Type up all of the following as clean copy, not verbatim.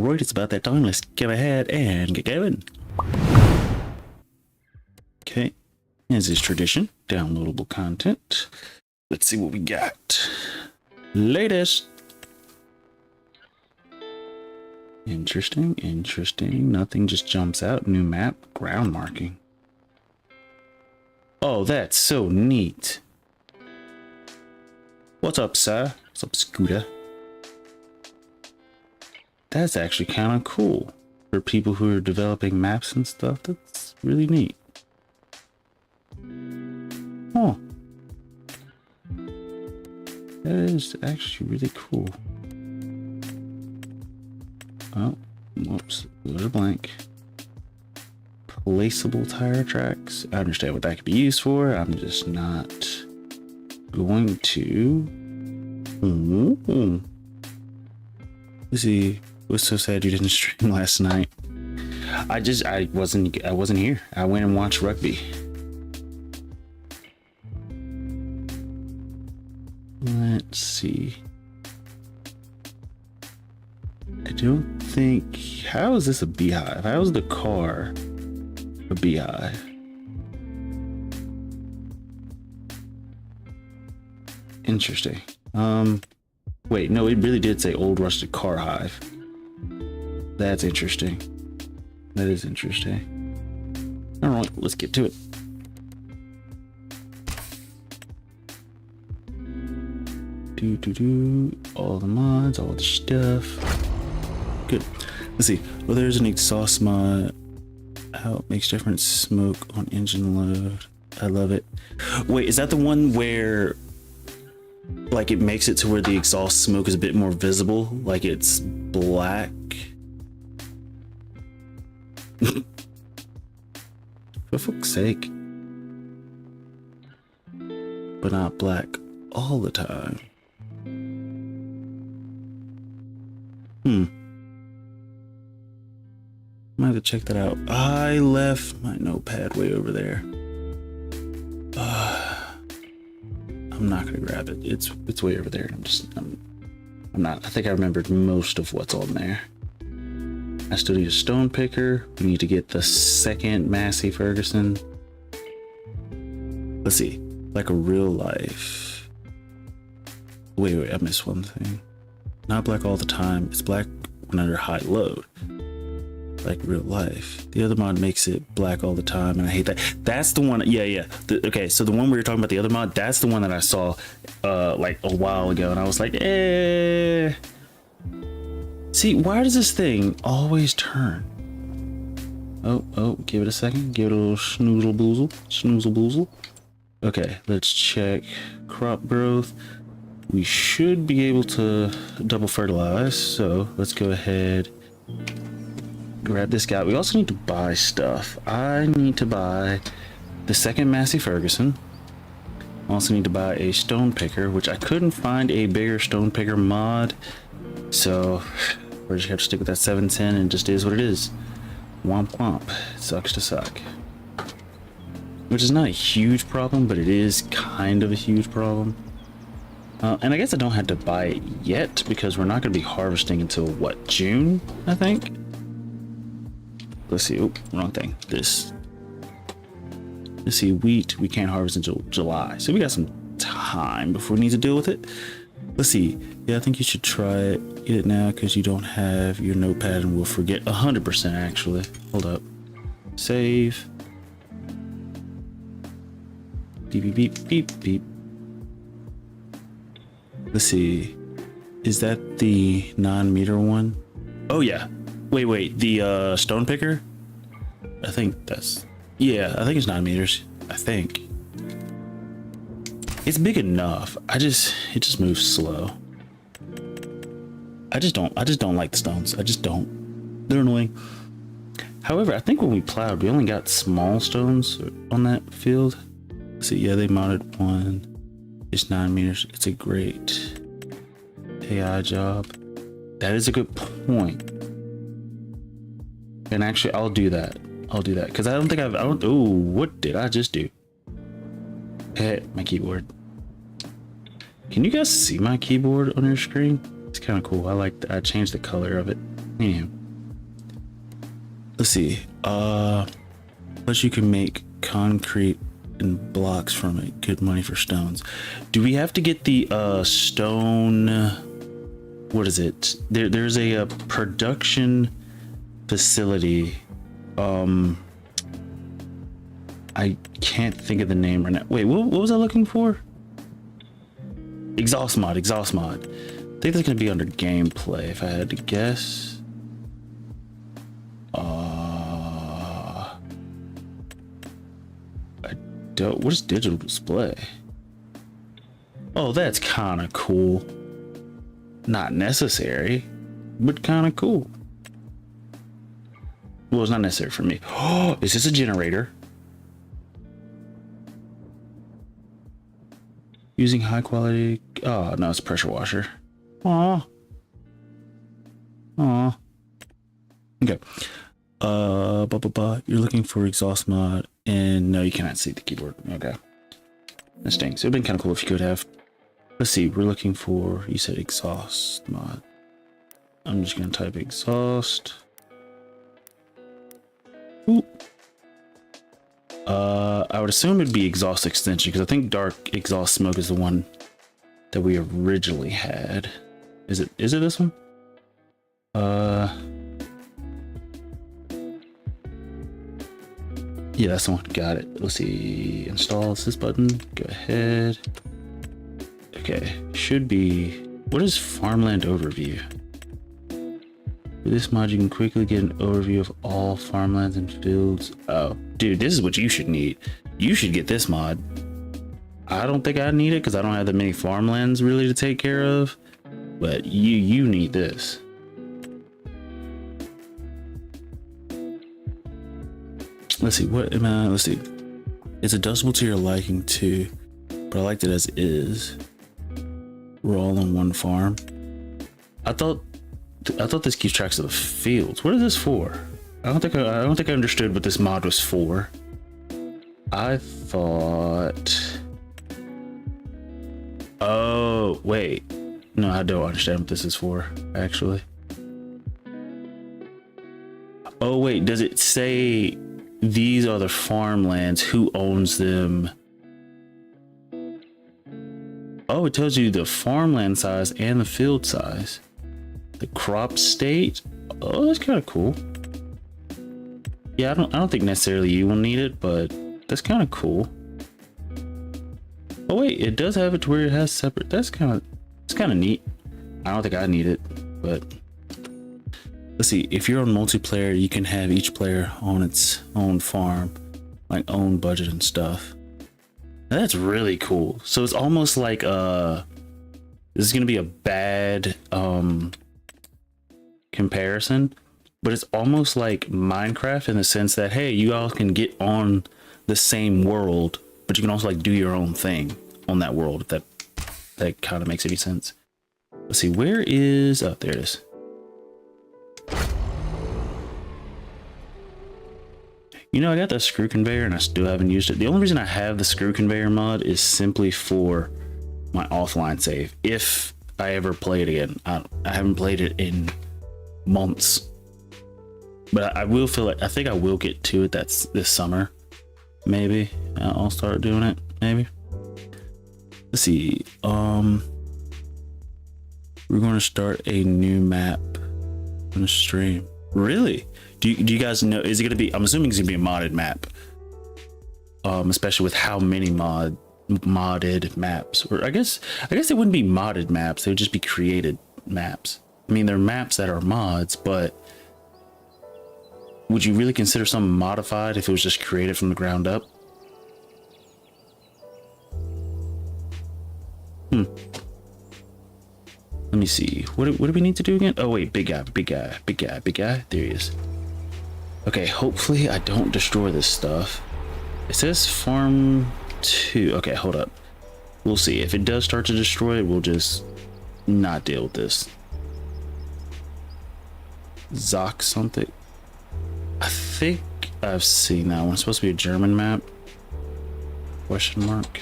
Alright, it's about that time. Let's go ahead and get going. Okay, as is tradition, downloadable content. Let's see what we got. Latest. Interesting. Nothing just jumps out. New map, ground marking. Oh, that's so neat. What's up, sir? What's up, Scooter? That's actually kind of cool. For people who are developing maps and stuff, that's really neat. Oh. That is actually really cool. Oh, whoops, there's a blank. Placeable tire tracks. I understand what that could be used for. I'm just not going to. Let's see. It was so sad you didn't stream last night. I wasn't here. I went and watched rugby. Let's see. I don't think. How is this a beehive? How is the car a beehive? Interesting. Wait, no, it really did say old rusted car hive. That's interesting. That is interesting. All right, let's get to it. All the mods, all the stuff. Good. Let's see. Well, there's an exhaust mod. How it makes different smoke on engine load. I love it. Wait, is that the one where like it makes it to where the exhaust smoke is a bit more visible? Like it's black? For fuck's sake. But not black all the time. I might have to check that out. I left my notepad way over there. I'm not gonna grab it. It's way over there. I'm not. I think I remembered most of what's on there. I still need a stone picker. We need to get the second Massey Ferguson. Let's see. Like a real life. Wait, I missed one thing. Not black all the time. It's black when under high load. Like real life. The other mod makes it black all the time, and I hate that. That's the one. Yeah. Okay, so the one we were talking about, the other mod, that's the one that I saw like a while ago, and I was like, eh. See, why does this thing always turn? Oh, give it a second. Give it a little snoozle boozle. Okay, let's check crop growth. We should be able to double fertilize, so let's go ahead. Grab this guy. We also need to buy stuff. I need to buy the second Massey Ferguson. I also need to buy a stone picker, which I couldn't find a bigger stone picker mod. So we're just gonna have to stick with that 710, and it just is what it is. Womp womp. It sucks to suck. Which is not a huge problem, but it is kind of a huge problem. And I guess I don't have to buy it yet because we're not going to be harvesting until what, June, I think? Let's see. Oh, wrong thing. Let's see. Wheat we can't harvest until July, so we got some time before we need to deal with it. Let's see. Yeah, I think you should try it. Get it now because you don't have your notepad and we'll forget 100% actually. Hold up. Save. Beep beep beep beep. Let's see. Is that the 9-meter one? Oh yeah. Wait, the stone picker? I think that's, yeah, I think it's 9 meters. I think. It's big enough. It just moves slow. I just don't like the stones. I just don't. They're annoying. However, I think when we plowed, we only got small stones on that field. Let's see, yeah, they modded one. It's 9 meters. It's a great AI job. That is a good point. And actually, I'll do that. Because I don't think oh, what did I just do? Hit my keyboard. Can you guys see my keyboard on your screen? It's kind of cool. I changed the color of it. Anyhow. let's see. Plus you can make concrete and blocks from it. Good money for stones. Do we have to get the stone? What is it? There's a production facility. I can't think of the name right now. Wait, what was I looking for? Exhaust mod. I think that's gonna be under gameplay if I had to guess. I don't. What is digital display? Oh, that's kind of cool. Not necessary, but kind of cool. Well, it's not necessary for me. Oh, is this a generator? Using high quality. Oh no, it's a pressure washer. Aw. Okay. You're looking for exhaust mod, and no, you cannot see the keyboard. Okay. That stinks. It would have been kind of cool if you could have. Let's see. We're looking for. You said exhaust mod. I'm just gonna type exhaust. Ooh. I would assume it'd be exhaust extension because I think dark exhaust smoke is the one that we originally had. Is it this one? Yeah, that's the one. Got it. Let's see. Install this button. Go ahead. Okay. Should be. What is farmland overview? With this mod, you can quickly get an overview of all farmlands and fields. Oh, dude, this is what you should need. You should get this mod. I don't think I need it because I don't have that many farmlands really to take care of. But you need this. Let's see. What am I? Let's see. It's adjustable to your liking too, but I liked it as is. We're all on one farm. I thought this keeps tracks of the fields. What is this for? I don't think I understood what this mod was for. I thought. Oh wait, no, I don't understand what this is for actually. Oh wait, does it say these are the farmlands? Who owns them? Oh, it tells you the farmland size and the field size. The crop state. Oh, that's kind of cool. Yeah, I don't think necessarily you will need it, but that's kind of cool. Oh wait, it does have it to where it has separate. It's kind of neat. I don't think I need it, but let's see. If you're on multiplayer, you can have each player on its own farm, like own budget and stuff. That's really cool. So it's almost like this is gonna be a bad comparison, but it's almost like Minecraft in the sense that hey, you all can get on the same world, but you can also like do your own thing on that world, if that kind of makes any sense. Let's see, where is, oh, there it is. You know, I got that screw conveyor and I still haven't used it. The only reason I have the screw conveyor mod is simply for my offline save. If I ever play it again, I haven't played it in months, but I will feel like, I think I will get to it. That's this summer. Maybe I'll start doing it. Maybe. Let's see. We're going to start a new map on the stream. Really? Do you guys know? Is it going to be? I'm assuming it's going to be a modded map. Especially with how many modded maps. Or I guess they wouldn't be modded maps. They would just be created maps. I mean, they're maps that are mods, but would you really consider something modified if it was just created from the ground up? Let me see. What do we need to do again? Oh wait, big guy. There he is. Okay, hopefully I don't destroy this stuff. It says farm 2. Okay, hold up. We'll see. If it does start to destroy it, we'll just not deal with this. Zoc something. I think I've seen that one. It's supposed to be a German map. Question mark.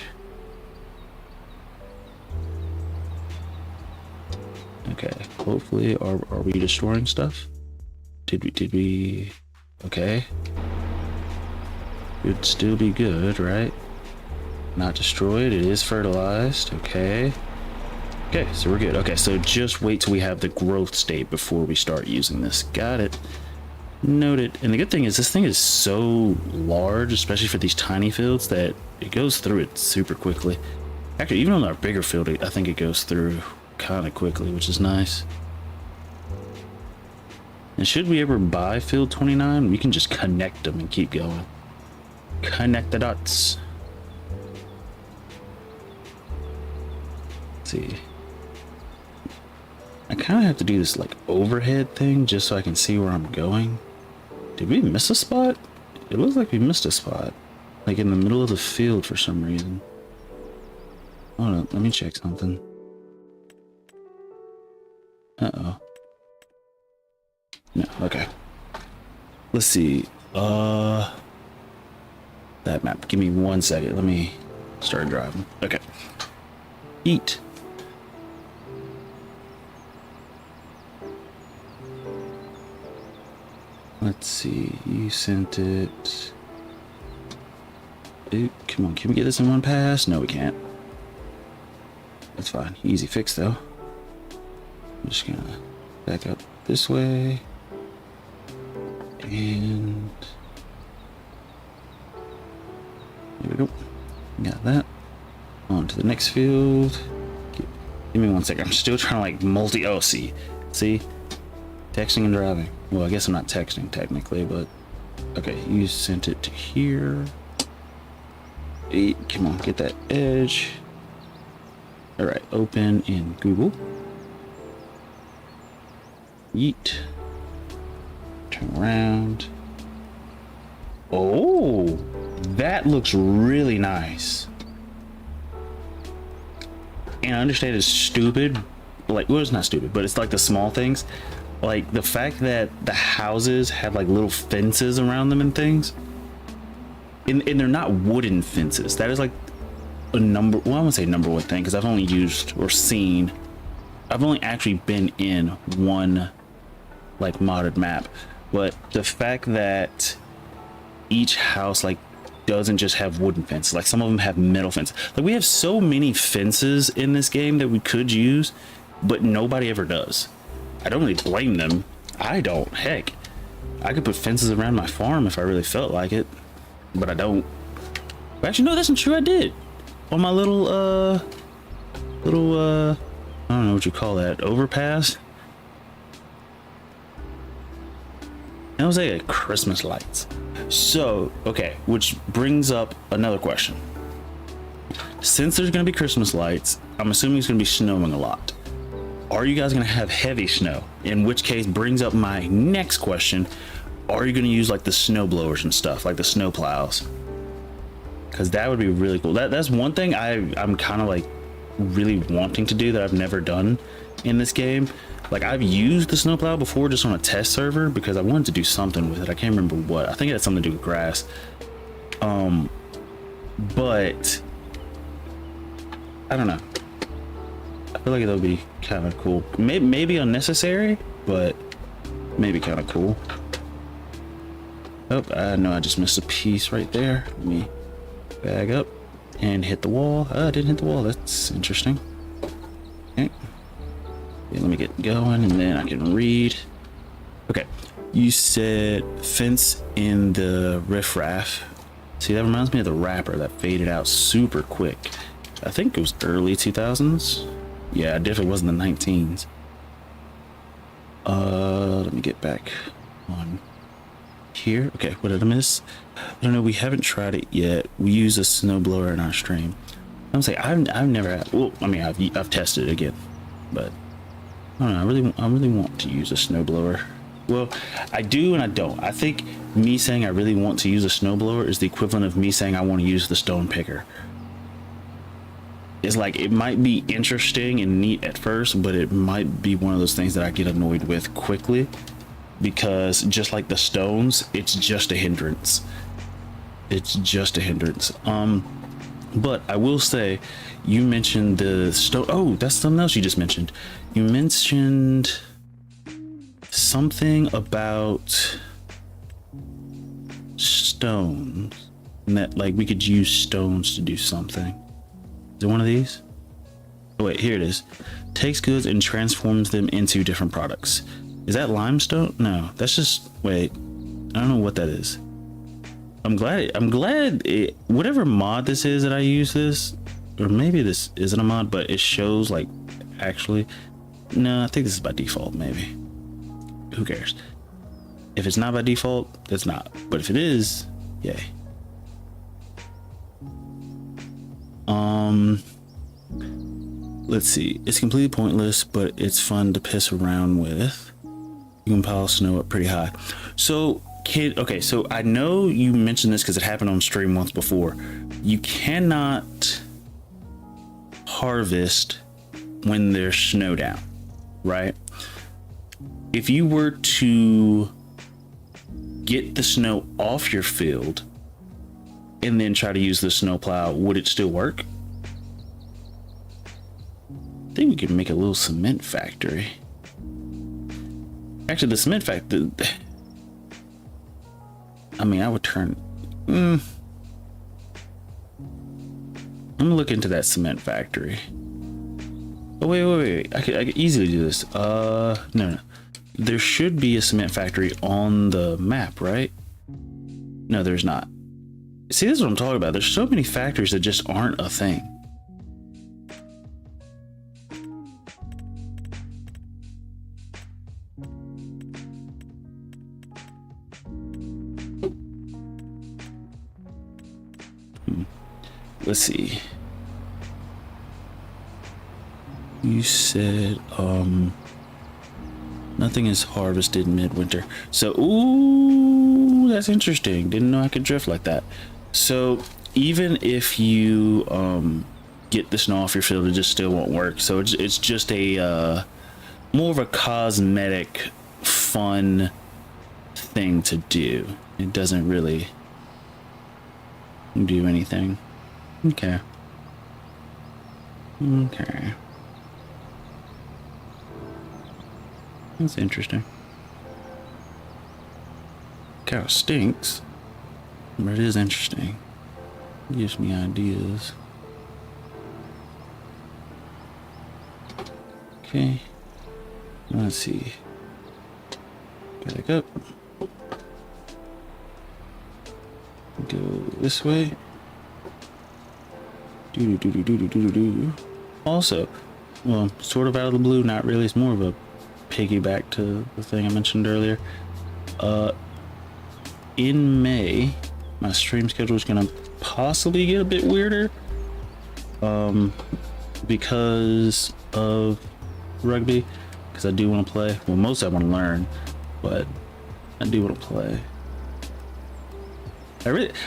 Okay, hopefully, are we destroying stuff? Did we? Okay. Could still be good, right? Not destroyed. It is fertilized. Okay. Okay, so we're good. Okay, so just wait till we have the growth state before we start using this. Got it. Noted. And the good thing is this thing is so large, especially for these tiny fields, that it goes through it super quickly. Actually, even on our bigger field, I think it goes through kind of quickly, which is nice. And should we ever buy field 29, we can just connect them and keep going. Connect the dots. Let's see. I kind of have to do this like overhead thing just so I can see where I'm going. Did we miss a spot? It looks like we missed a spot. Like in the middle of the field for some reason. Hold on, let me check something. Uh-oh. No, okay. Let's see. That map. Give me 1 second. Let me start driving. Okay. Eat. Let's see. You sent it. Dude, come on. Can we get this in one pass? No, we can't. That's fine. Easy fix, though. I'm just gonna back up this way. And there we go. Got that. On to the next field. Give me 1 second. I'm still trying to like multi. Oh, see. Texting and driving. Well, I guess I'm not texting technically, but okay. You sent it to here. 8. Come on, get that edge. All right, open in Google. Yeet. Turn around. Oh, that looks really nice. And I understand it's stupid. Like, well, it's not stupid, but it's like the small things. Like the fact that the houses have like little fences around them and things. And they're not wooden fences. That is like a number, well, I won't say number one thing because I've only used or seen, I've only actually been in one like modded map. But the fact that each house like doesn't just have wooden fences, like some of them have metal fences. Like we have so many fences in this game that we could use, but nobody ever does. I don't really blame them. I don't. Heck, I could put fences around my farm if I really felt like it, but I don't. Actually, no, that's not true. I did on my little I don't know what you call that, overpass. That was like Christmas lights. So, okay, which brings up another question. Since there's gonna be Christmas lights, I'm assuming it's gonna be snowing a lot. Are you guys gonna have heavy snow? In which case brings up my next question. Are you gonna use like the snow blowers and stuff, like the snow plows? Because that would be really cool. That's one thing I'm kind of like really wanting to do that I've never done in this game. Like I've used the snowplow before just on a test server because I wanted to do something with it. I can't remember what. I think it had something to do with grass. But I don't know. I feel like it'll be kind of cool. Maybe unnecessary, but maybe kind of cool. Oh, I know I just missed a piece right there. Let me bag up and hit the wall. I didn't hit the wall. That's interesting. Okay. Yeah, let me get going and then I can read. Okay. You said fence in the riffraff. See, that reminds me of the rapper that faded out super quick. I think it was early 2000s. Yeah, it definitely wasn't the 19s. Let me get back on here. Okay, what did I miss? I don't know. We haven't tried it yet. We use a snowblower in our stream. I'm saying I've never had. Well, I mean, I've tested it again, but I don't know. I really want to use a snowblower. Well, I do and I don't. I think me saying I really want to use a snowblower is the equivalent of me saying I want to use the stone picker. It's like it might be interesting and neat at first, but it might be one of those things that I get annoyed with quickly because just like the stones, it's just a hindrance. It's just a hindrance. But I will say, you mentioned the stone. Oh, that's something else you just mentioned. You mentioned something about stones, and that like we could use stones to do something. Is it one of these? Oh wait, here it is. Takes goods and transforms them into different products. Is that limestone? No, that's just, wait, I don't know what that is. I'm glad it, whatever mod this is that I use this, or maybe this isn't a mod, but it shows like actually, no, I think this is by default, maybe. Who cares? If it's not by default, it's not. But if it is, yay. Let's see. It's completely pointless, but it's fun to piss around with. You can pile snow up pretty high. So, okay, so I know you mentioned this because it happened on stream once before. You cannot harvest when there's snow down, right? If you were to get the snow off your field and then try to use the snow plow, would it still work? I think we could make a little cement factory. Actually, the cement factory, I mean, I would turn, I'm gonna look into that cement factory. Oh, wait. I could easily do this. No. There should be a cement factory on the map, right? No, there's not. See, this is what I'm talking about. There's so many factories that just aren't a thing. Let's see. You said, nothing is harvested midwinter. So, ooh, that's interesting. Didn't know I could drift like that. So even if you get the snow off your field, it just still won't work. So it's just a more of a cosmetic, fun thing to do. It doesn't really do anything. Okay. That's interesting. Kind of stinks, but it is interesting. It gives me ideas. Okay. Let's see. Back up. Go this way. Also, well, sort of out of the blue, not really. It's more of a piggyback to the thing I mentioned earlier. In May, my stream schedule is gonna possibly get a bit weirder, because of rugby. Because I do want to play. Well, mostly I want to learn, but I do want to play.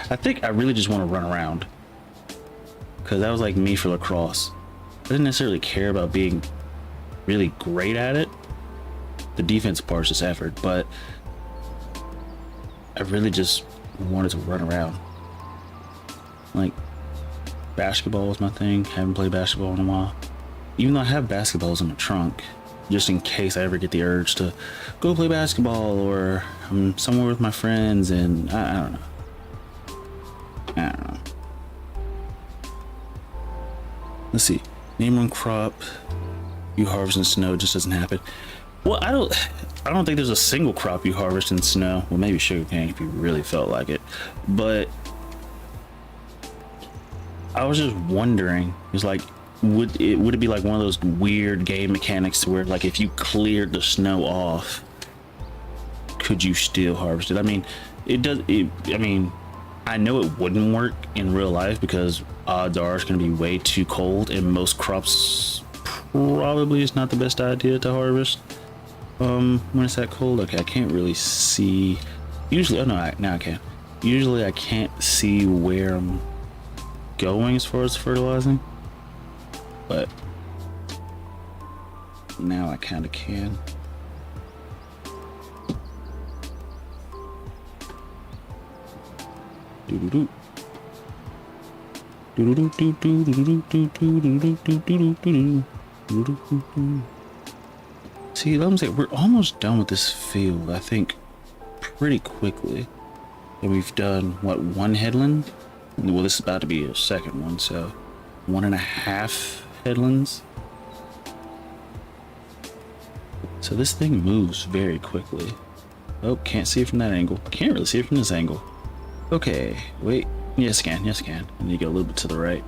I think I really just want to run around. Because that was like me for lacrosse. I didn't necessarily care about being really great at it. The defense part is just effort, but I really just wanted to run around. Like, basketball was my thing. Haven't played basketball in a while. Even though I have basketballs in my trunk, just in case I ever get the urge to go play basketball, or I'm somewhere with my friends and I don't know. Let's see. Name one crop you harvest in snow just doesn't happen. Well, I don't think there's a single crop you harvest in snow. Well, maybe sugarcane if you really felt like it. But I was just wondering, it's like, would it be like one of those weird game mechanics to where, like, if you cleared the snow off, could you still harvest it? I mean, I mean, I know it wouldn't work in real life because odds are it's going to be way too cold, and most crops probably is not the best idea to harvest when it's that cold. Okay, I can't really see. Usually, oh no, now I can. Usually I can't see where I'm going as far as fertilizing, but now I kind of can. See, I'm saying we're almost done with this field, I think, pretty quickly. And we've done, what, one headland? Well, this is about to be a second one, so 1.5 headlands. So this thing moves very quickly. Oh, can't see it from that angle. Can't really see it from this angle. Okay, wait. Yes, I can. Yes, I can. I need to go a little bit to the right.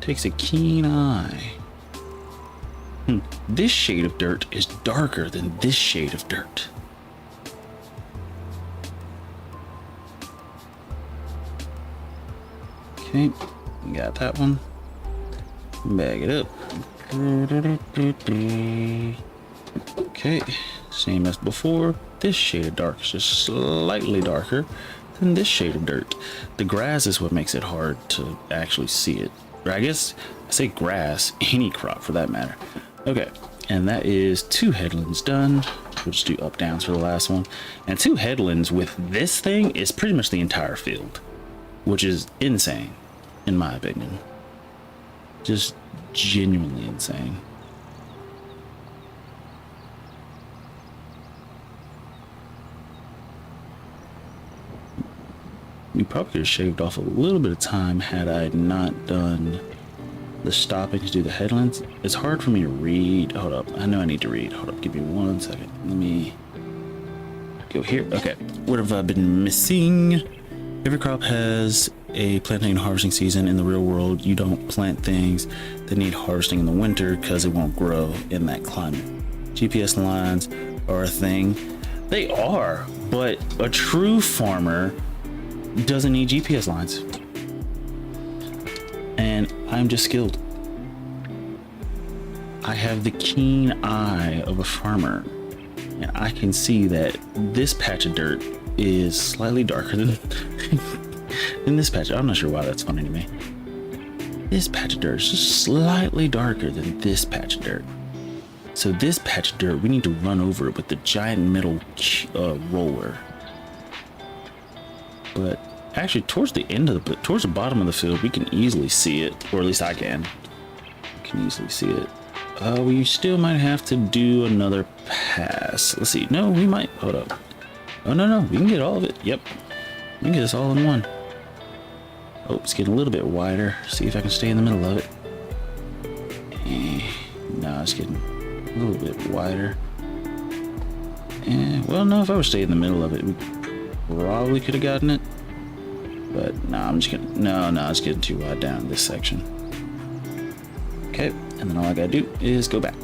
Takes a keen eye. This shade of dirt is darker than this shade of dirt. Okay, got that one. Bag it up. Okay, same as before. This shade of dark is just slightly darker than this shade of dirt. The grass is what makes it hard to actually see it. Or I guess I say grass, any crop for that matter. Okay, and that is 2 headlands done. We'll just do up downs for the last one. And 2 headlands with this thing is pretty much the entire field, which is insane, in my opinion. Just genuinely insane. We probably could have shaved off a little bit of time had I not done the stopping to do the headlands. It's hard for me to read. Hold up. I know I need to read. Hold up. Give me 1 second. Let me go here. Okay. What have I been missing? Every crop has a planting and harvesting season. In the real world, you don't plant things that need harvesting in the winter because it won't grow in that climate. GPS lines are a thing. They are, but a true farmer doesn't need GPS lines. And I'm just skilled. I have the keen eye of a farmer, and I can see that this patch of dirt is slightly darker than this patch. I'm not sure why that's funny to me. This patch of dirt is just slightly darker than this patch of dirt. So this patch of dirt, we need to run over it with the giant metal roller. But actually, towards the bottom of the field, we can easily see it, or at least I can. Easily see it. We still might have to do another pass. Let's see. No, we might. Hold up. Oh no, we can get all of it. Yep, we can get this all in one. Oh, it's getting a little bit wider. See if I can stay in the middle of it. No, it's getting a little bit wider. Well, no, if I would stay in the middle of it, we probably could have gotten it. But no, I'm just gonna, no, it's getting too wide down this section. Okay, and then all I gotta do is go back.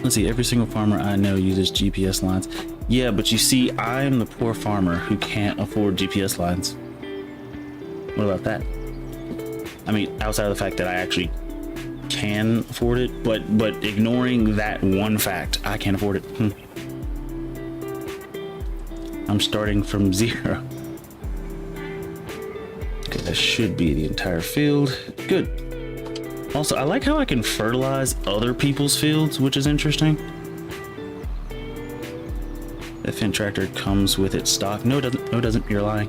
Let's see, every single farmer I know uses GPS lines. Yeah, but you see, I'm the poor farmer who can't afford GPS lines. What about that? I mean, outside of the fact that I actually can afford it, but ignoring that one fact, I can't afford it. I'm starting from 0. Okay, that should be the entire field. Good. Also, I like how I can fertilize other people's fields, which is interesting. The Fendt tractor comes with its stock. No, it doesn't. No, it doesn't. You're lying.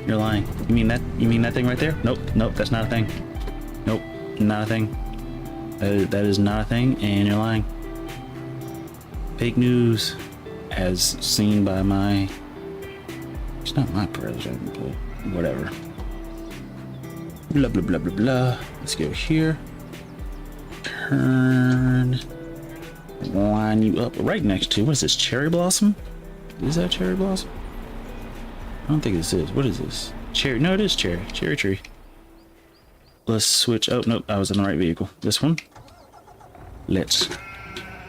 You're lying. You mean that? You mean that thing right there? Nope. Nope. That's not a thing. Nope. Not a thing. That is not a thing, and you're lying. Fake news, as seen by my. It's not my president, but whatever. Blah blah blah blah blah. Let's go here. Turn. Line you up right next to, what is this, cherry blossom? Is that cherry blossom? I don't think this is. What is this? Cherry. No, it is cherry. Cherry tree. Let's switch. Oh, nope. I was in the right vehicle. This one. Let's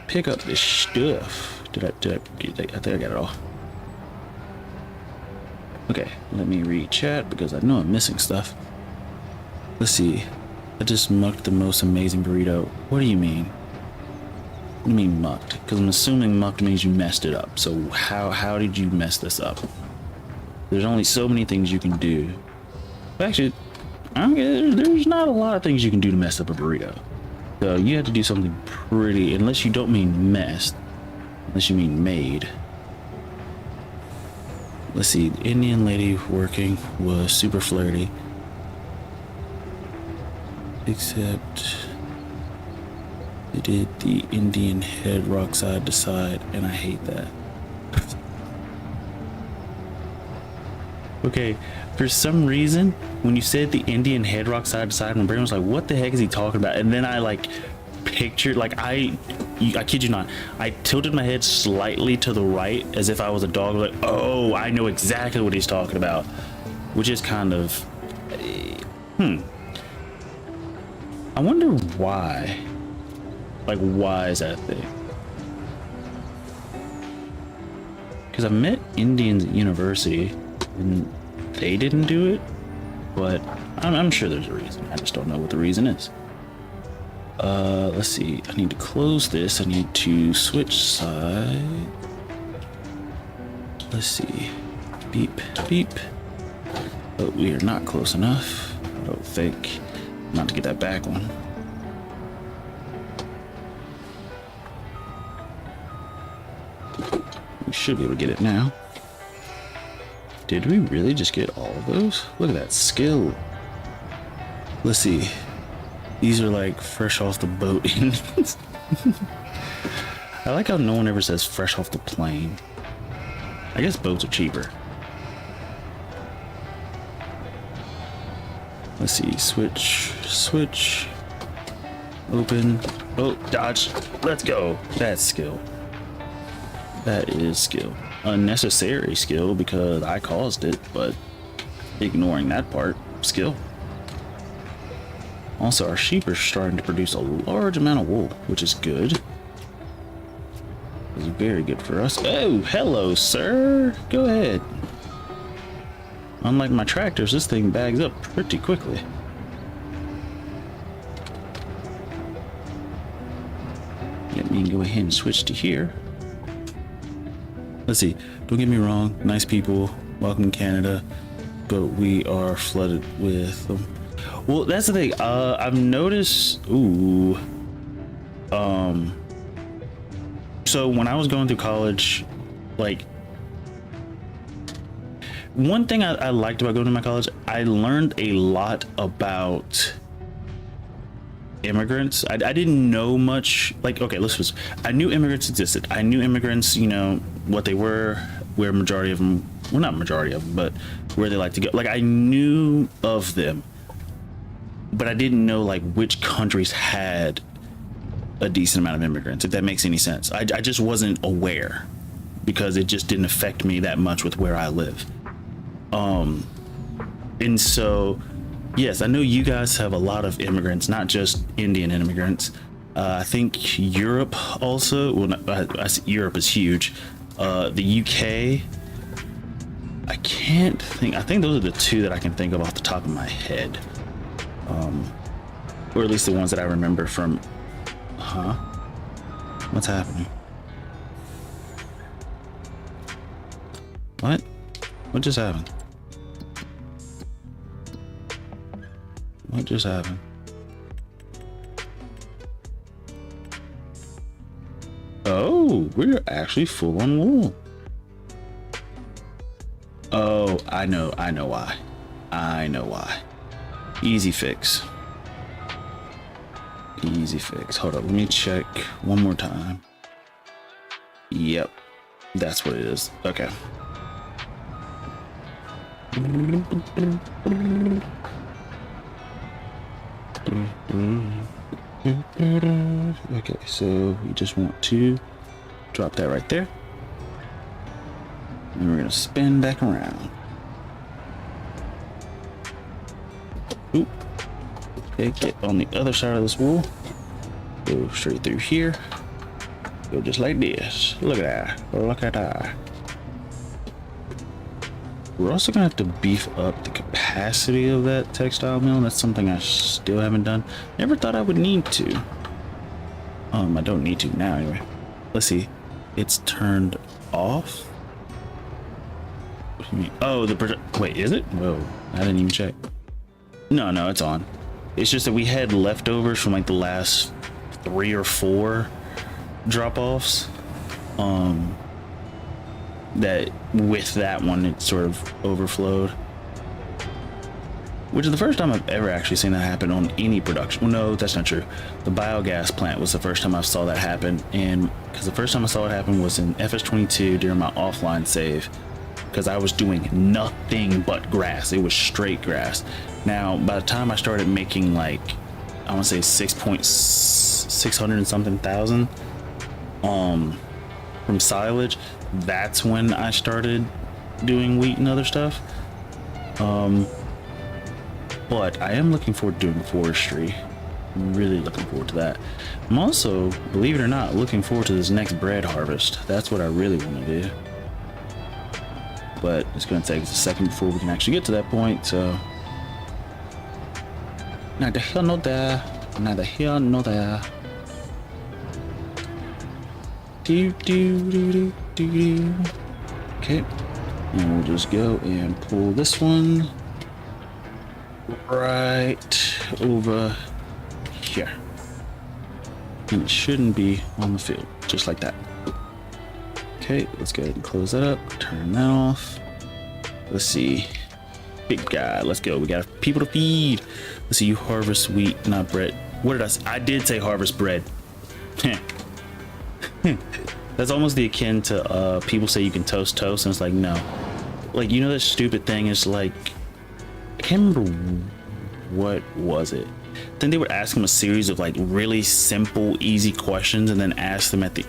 pick up this stuff. Did I get that? I think I got it all. Okay. Let me read chat because I know I'm missing stuff. Let's see. I just mucked the most amazing burrito. What do you mean? What do you mean mucked? Because I'm assuming mucked means you messed it up. So how did you mess this up? There's only so many things you can do. Actually, there's not a lot of things you can do to mess up a burrito. So you have to do something pretty, unless you don't mean messed, unless you mean made. Let's see, the Indian lady working was super flirty. They did the Indian head rock side to side, and I hate that. Okay, for some reason, when you said the Indian head rock side to side, my brain was like, what the heck is he talking about? And then I like pictured, like I kid you not, I tilted my head slightly to the right as if I was a dog, like, oh, I know exactly what he's talking about, which is kind of, I wonder why. Like, why is that a thing? Because I've met Indians at university and they didn't do it, but I'm sure there's a reason. I just don't know what the reason is. Let's see. I need to close this. I need to switch side. Let's see. Beep, beep. But we are not close enough. I don't think. Not to get that back one. We should be able to get it now. Did we really just get all of those? Look at that skill. Let's see. These are like fresh off the boat. I like how no one ever says fresh off the plane. I guess boats are cheaper. Let's see. Switch. Open. Oh, dodge. Let's go. That's skill. That is skill. Unnecessary skill because I caused it, but ignoring that part, skill. Also, our sheep are starting to produce a large amount of wool, which is good. It's very good for us. Oh, hello, sir. Go ahead. Unlike my tractors, this thing bags up pretty quickly. Let me go ahead and switch to here. Let's see, don't get me wrong, nice people, welcome to Canada, but we are flooded with them. Well, that's the thing, I've noticed, so when I was going through college, like, one thing I liked about going to my college, I learned a lot about immigrants. I didn't know much, like, okay, I knew immigrants existed. I knew immigrants, you know, what they were, where majority of them, well, not majority of them, but where they like to go. Like, I knew of them, but I didn't know like which countries had a decent amount of immigrants, if that makes any sense. I just wasn't aware because it just didn't affect me that much with where I live. And so, yes, I know you guys have a lot of immigrants, not just Indian immigrants. I think Europe also, well, Europe is huge. The UK, I can't think, I think those are the two that I can think of off the top of my head. Or at least the ones that I remember from, what's happening? What just happened? What just happened? Oh, we're actually full on wool. Oh, I know why. I know why. Easy fix. Easy fix. Hold up, let me check one more time. Yep, that's what it is. Okay. Okay, so we just want to drop that right there. And we're gonna spin back around. Oop. Okay, get on the other side of this wool. Go straight through here. Go just like this. Look at that. Look at that. We're also gonna have to beef up the capacity of that textile mill. That's something I still haven't done. Never thought I would need to. I don't need to now anyway. Let's see. It's turned off. What do you mean? Oh, wait, is it? Whoa, I didn't even check. No, it's on. It's just that we had leftovers from like the last 3 or 4 drop-offs. That with that one it sort of overflowed. which is the first time I've ever actually seen that happen on any production. Well, no, that's not true. The biogas plant was the first time I saw that happen, and because the first time I saw it happen was in FS22 during my offline save, because I was doing nothing but grass. It was straight grass. Now, by the time I started making like, I want to say 600 and something thousand from silage, that's when I started doing wheat and other stuff. But I am looking forward to doing forestry. I'm really looking forward to that. I'm also, believe it or not, looking forward to this next bread harvest. That's what I really want to do. But it's going to take us a second before we can actually get to that point, so... Neither here nor there. Neither here nor there. Okay. And we'll just go and pull this one right over here. And it shouldn't be on the field, just like that. Okay, let's go ahead and close that up, turn that off. Let's see. Big guy, let's go. We got people to feed. Let's see, you harvest wheat, not bread. What did I say? I did say harvest bread. That's almost the akin to people say you can toast, and it's like, no. Like, you know, that stupid thing is like, I can't remember what was it. Then they would ask them a series of like really simple, easy questions and then ask them at the,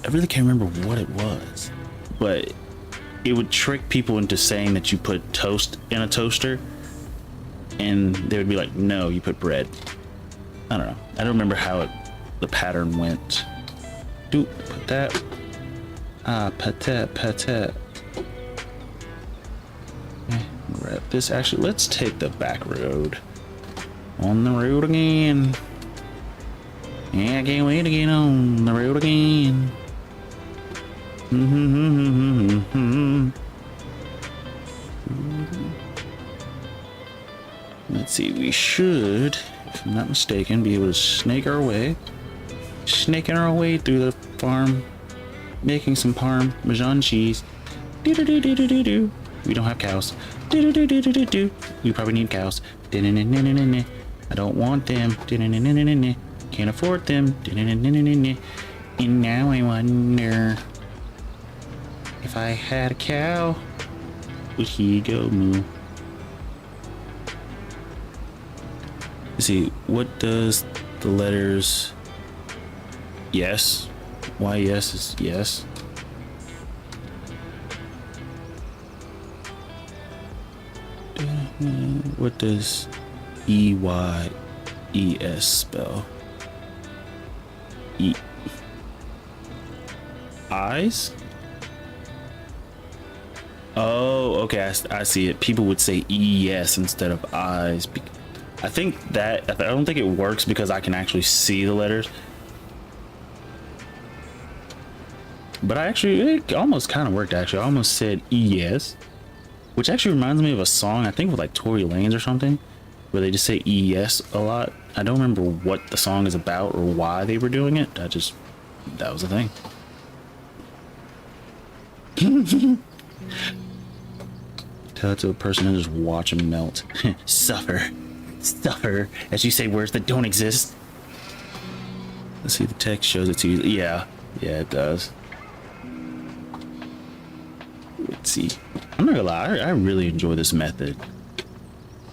I really can't remember what it was, but it would trick people into saying that you put toast in a toaster, and they would be like, no, you put bread. I don't know. I don't remember how the pattern went. Do put that. Put that. Grab this. Actually, let's take the back road. On the road again. Yeah, I can't wait to get on the road again. Let's see, we should, if I'm not mistaken, be able to snaking our way through the farm, making some Parmesan cheese. We don't have cows. We probably need cows. I don't want them. Can't afford them. And now I wonder if I had a cow, would he go moo? Let's see, what does the letters yes? Why yes is yes? What does EYES spell? Eyes? Oh, okay, I see it. People would say ES instead of eyes. I think that, I don't think it works because I can actually see the letters. But it almost kind of worked actually. I almost said ES, which actually reminds me of a song, I think with like Tory Lanez or something, where they just say ES a lot. I don't remember what the song is about or why they were doing it. That was the thing. Tell it to a person and just watch them melt. Suffer as you say words that don't exist. Let's see, the text shows it to you. Yeah it does. Let's see, I'm not gonna lie, I really enjoy this method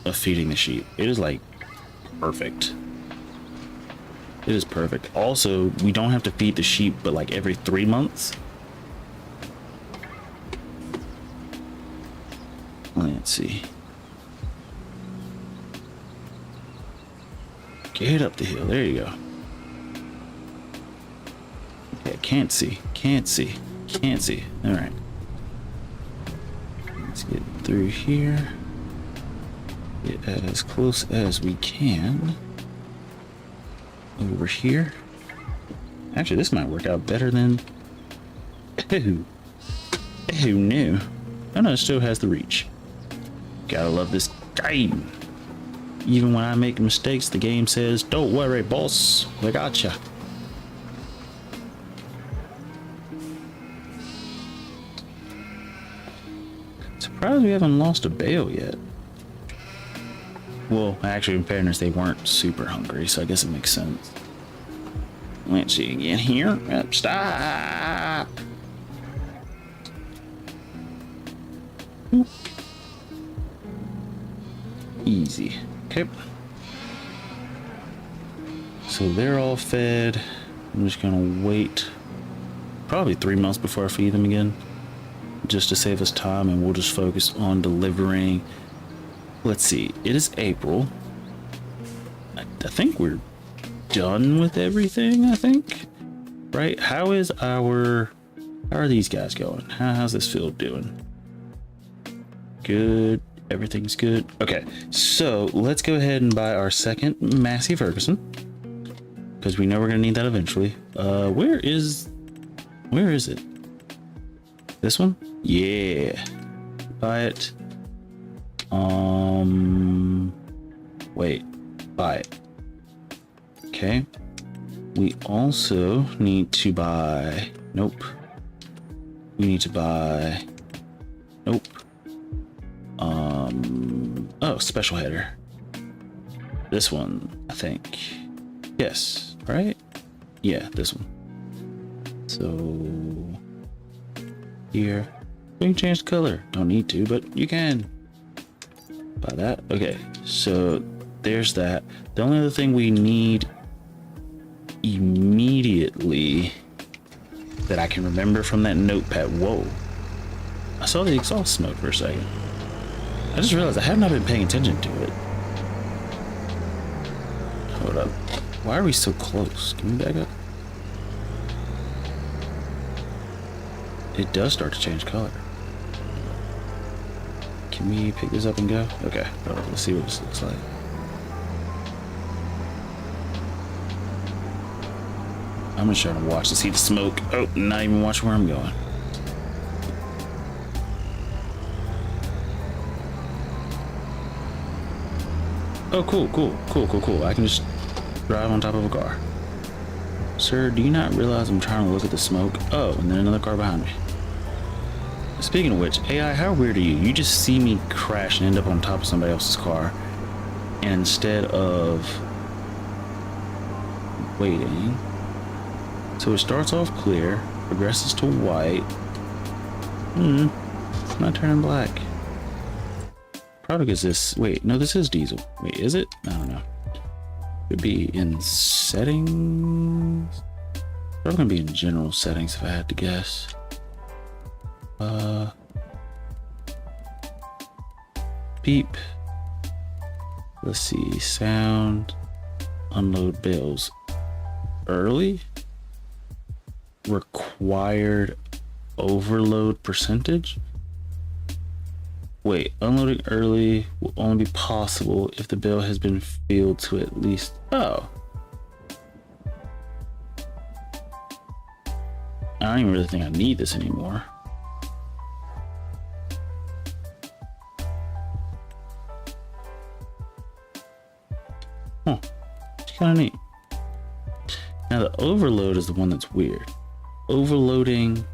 of feeding the sheep. It is like perfect. It is perfect. Also, we don't have to feed the sheep but like every 3 months. Let's see. Get up the hill. There you go. Okay, can't see. All right. Let's get through here. Get as close as we can. Over here. Actually, this might work out better than... Oh no. Oh no, it still has the reach. Gotta love this game. Even when I make mistakes, the game says, don't worry, boss, we gotcha. Surprised we haven't lost a bale yet. Well, actually, in fairness, they weren't super hungry, so I guess it makes sense. Let's see again here. Stop. Oop. Easy. Okay. So they're all fed. I'm just gonna wait probably 3 months before I feed them again, just to save us time, and we'll just focus on delivering. Let's see, it is April. I think we're done with everything, I think. Right? How are these guys going? How's this field doing? Good. Everything's good. Okay, so let's go ahead and buy our second Massey Ferguson, because we know we're gonna need that eventually. Where is it? This one? Yeah. Buy it. Wait. Buy it. Okay. We also need to buy. Nope. We need to buy. Nope. Oh, special header. This one, I think. Yes, right? Yeah, this one. So here, we can change the color. Don't need to, but you can. Buy that. Okay, so there's that. The only other thing we need immediately that I can remember from that notepad. Whoa. I saw the exhaust smoke for a second. I just realized I have not been paying attention to it. Hold up. Why are we so close? Can we back up? It does start to change color. Can we pick this up and go? Okay, let's see what this looks like. I'm just trying to watch to see the smoke. Oh, not even watch where I'm going. Oh, cool. I can just drive on top of a car. Sir, do you not realize I'm trying to look at the smoke? Oh, and then another car behind me. Speaking of which, AI, how weird are you? You just see me crash and end up on top of somebody else's car, and instead of waiting, so it starts off clear, progresses to white. It's not turning black. Probably is this. Wait, no, this is diesel. Wait, is it? I don't know. Could be in settings. Probably gonna be in general settings if I had to guess. Beep. Let's see. Sound. Unload bales. Early. Required overload percentage. Wait, unloading early will only be possible if the bale has been filled to at least. Oh. I don't even really think I need this anymore. Huh. It's kind of neat. Now the overload is the one that's weird. Overloading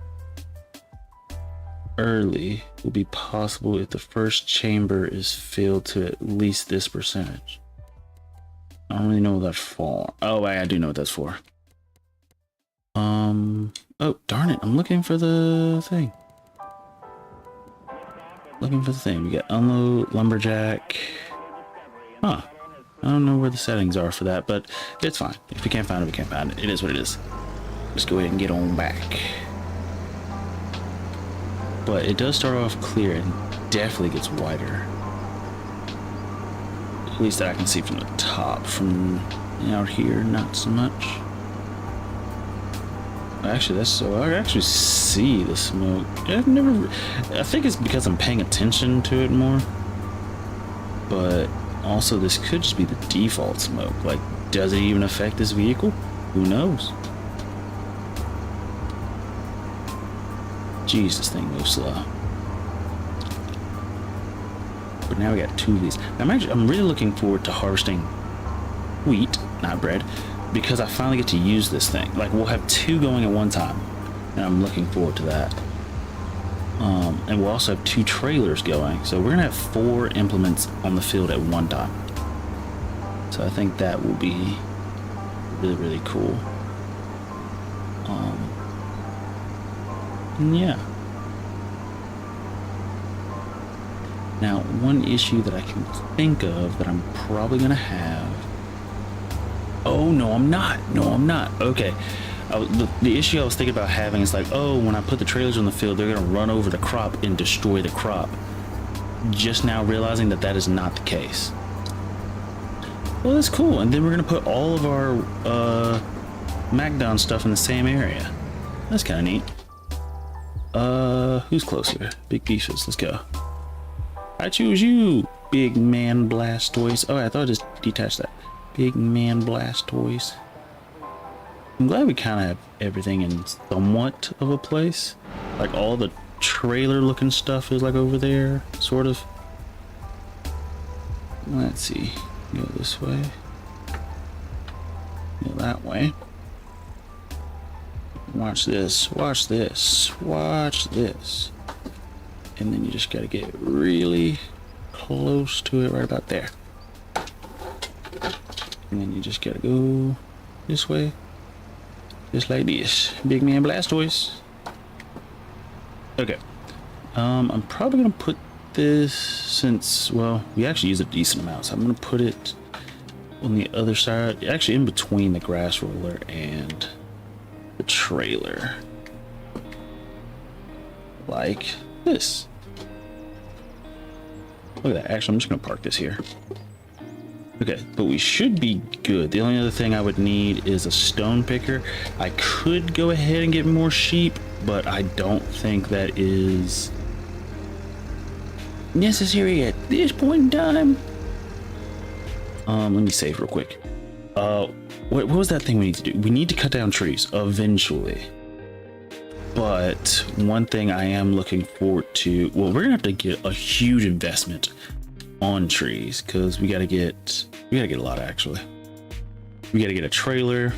early will be possible if the first chamber is filled to at least this percentage. I don't really know what that's for. Oh, I do know what that's for. Oh, darn it. I'm looking for the thing. We got unload, lumberjack. Huh. I don't know where the settings are for that, but it's fine. If we can't find it, we can't find it. It is what it is. Just go ahead and get on back. But it does start off clear and definitely gets wider. At least that I can see from the top. From out here, not so much. Actually, that's so I actually see the smoke. I think it's because I'm paying attention to it more. But also, this could just be the default smoke. Like, does it even affect this vehicle? Who knows? Jeez, this thing moves slow. But now we got 2 of these. I'm really looking forward to harvesting wheat, not bread, because I finally get to use this thing. Like, we'll have 2 going at one time, and I'm looking forward to that. And we'll also have 2 trailers going, so we're gonna have 4 implements on the field at one time. So I think that will be really, really cool. And yeah. Now, one issue that I can think of that I'm probably gonna have. Oh no, I'm not. No, I'm not. Okay. The issue I was thinking about having is like, oh, when I put the trailers on the field, they're gonna run over the crop and destroy the crop. Just now realizing that that is not the case. Well, that's cool. And then we're gonna put all of our MacDon stuff in the same area. That's kind of neat. Who's closer? Big Beefus. Let's go. I choose you, Big Man Blastoise. Oh, I thought I just detached that. Big Man Blastoise. I'm glad we kind of have everything in somewhat of a place. Like all the trailer looking stuff is like over there, sort of. Let's see. Go this way. Go that way. Watch this. Watch this. Watch this. And then you just gotta get really close to it, right about there. And then you just gotta go this way, just like this. Big Man Blastoise. Okay. I'm probably gonna put this, since, well, we actually use a decent amount, so I'm gonna put it on the other side, actually in between the grass roller and the trailer, like this. Look at that. Actually, I'm just gonna park this here. Okay, but we should be good. The only other thing I would need is a stone picker. I could go ahead and get more sheep, but I don't think that is necessary at this point in time. Let me save real quick. What was that thing we need to do? We need to cut down trees eventually. But one thing I am looking forward to, well, we're gonna have to get a huge investment on trees, because we gotta get a lot, actually. We gotta get a trailer.